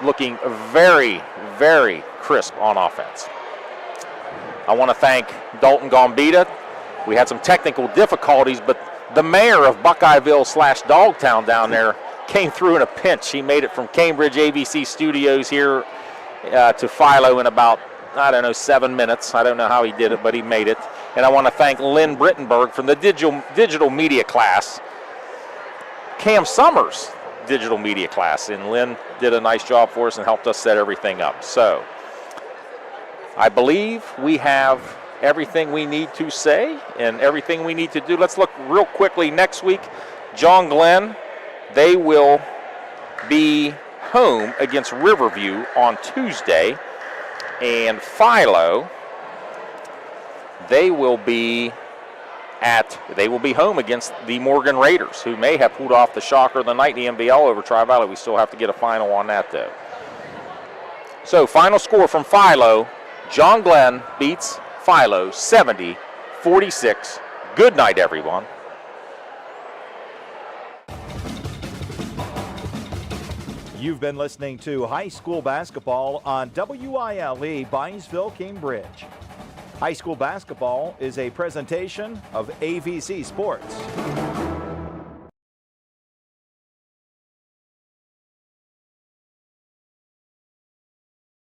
A: looking very, very crisp on offense. I want to thank Dalton Gambita. We had some technical difficulties, but the mayor of Buckeyeville/Dogtown down there came through in a pinch. He made it from Cambridge AVC Studios here to Philo in about, 7 minutes. I don't know how he did it, but he made it. And I want to thank Lynn Brittenberg from the digital media class, Cam Summers digital media class. And Lynn did a nice job for us and helped us set everything up. So I believe we have everything we need to say and everything we need to do. Let's look real quickly next week. John Glenn, they will be home against Riverview on Tuesday. And Philo, they will be home against the Morgan Raiders, who may have pulled off the shocker of the night in the MVL over Tri-Valley. We still have to get a final on that, though. So, final score from Philo, John Glenn beats Philo 70-46. Good night, everyone.
M: You've been listening to high school basketball on WILE Byesville, Cambridge. High school basketball is a presentation of AVC Sports.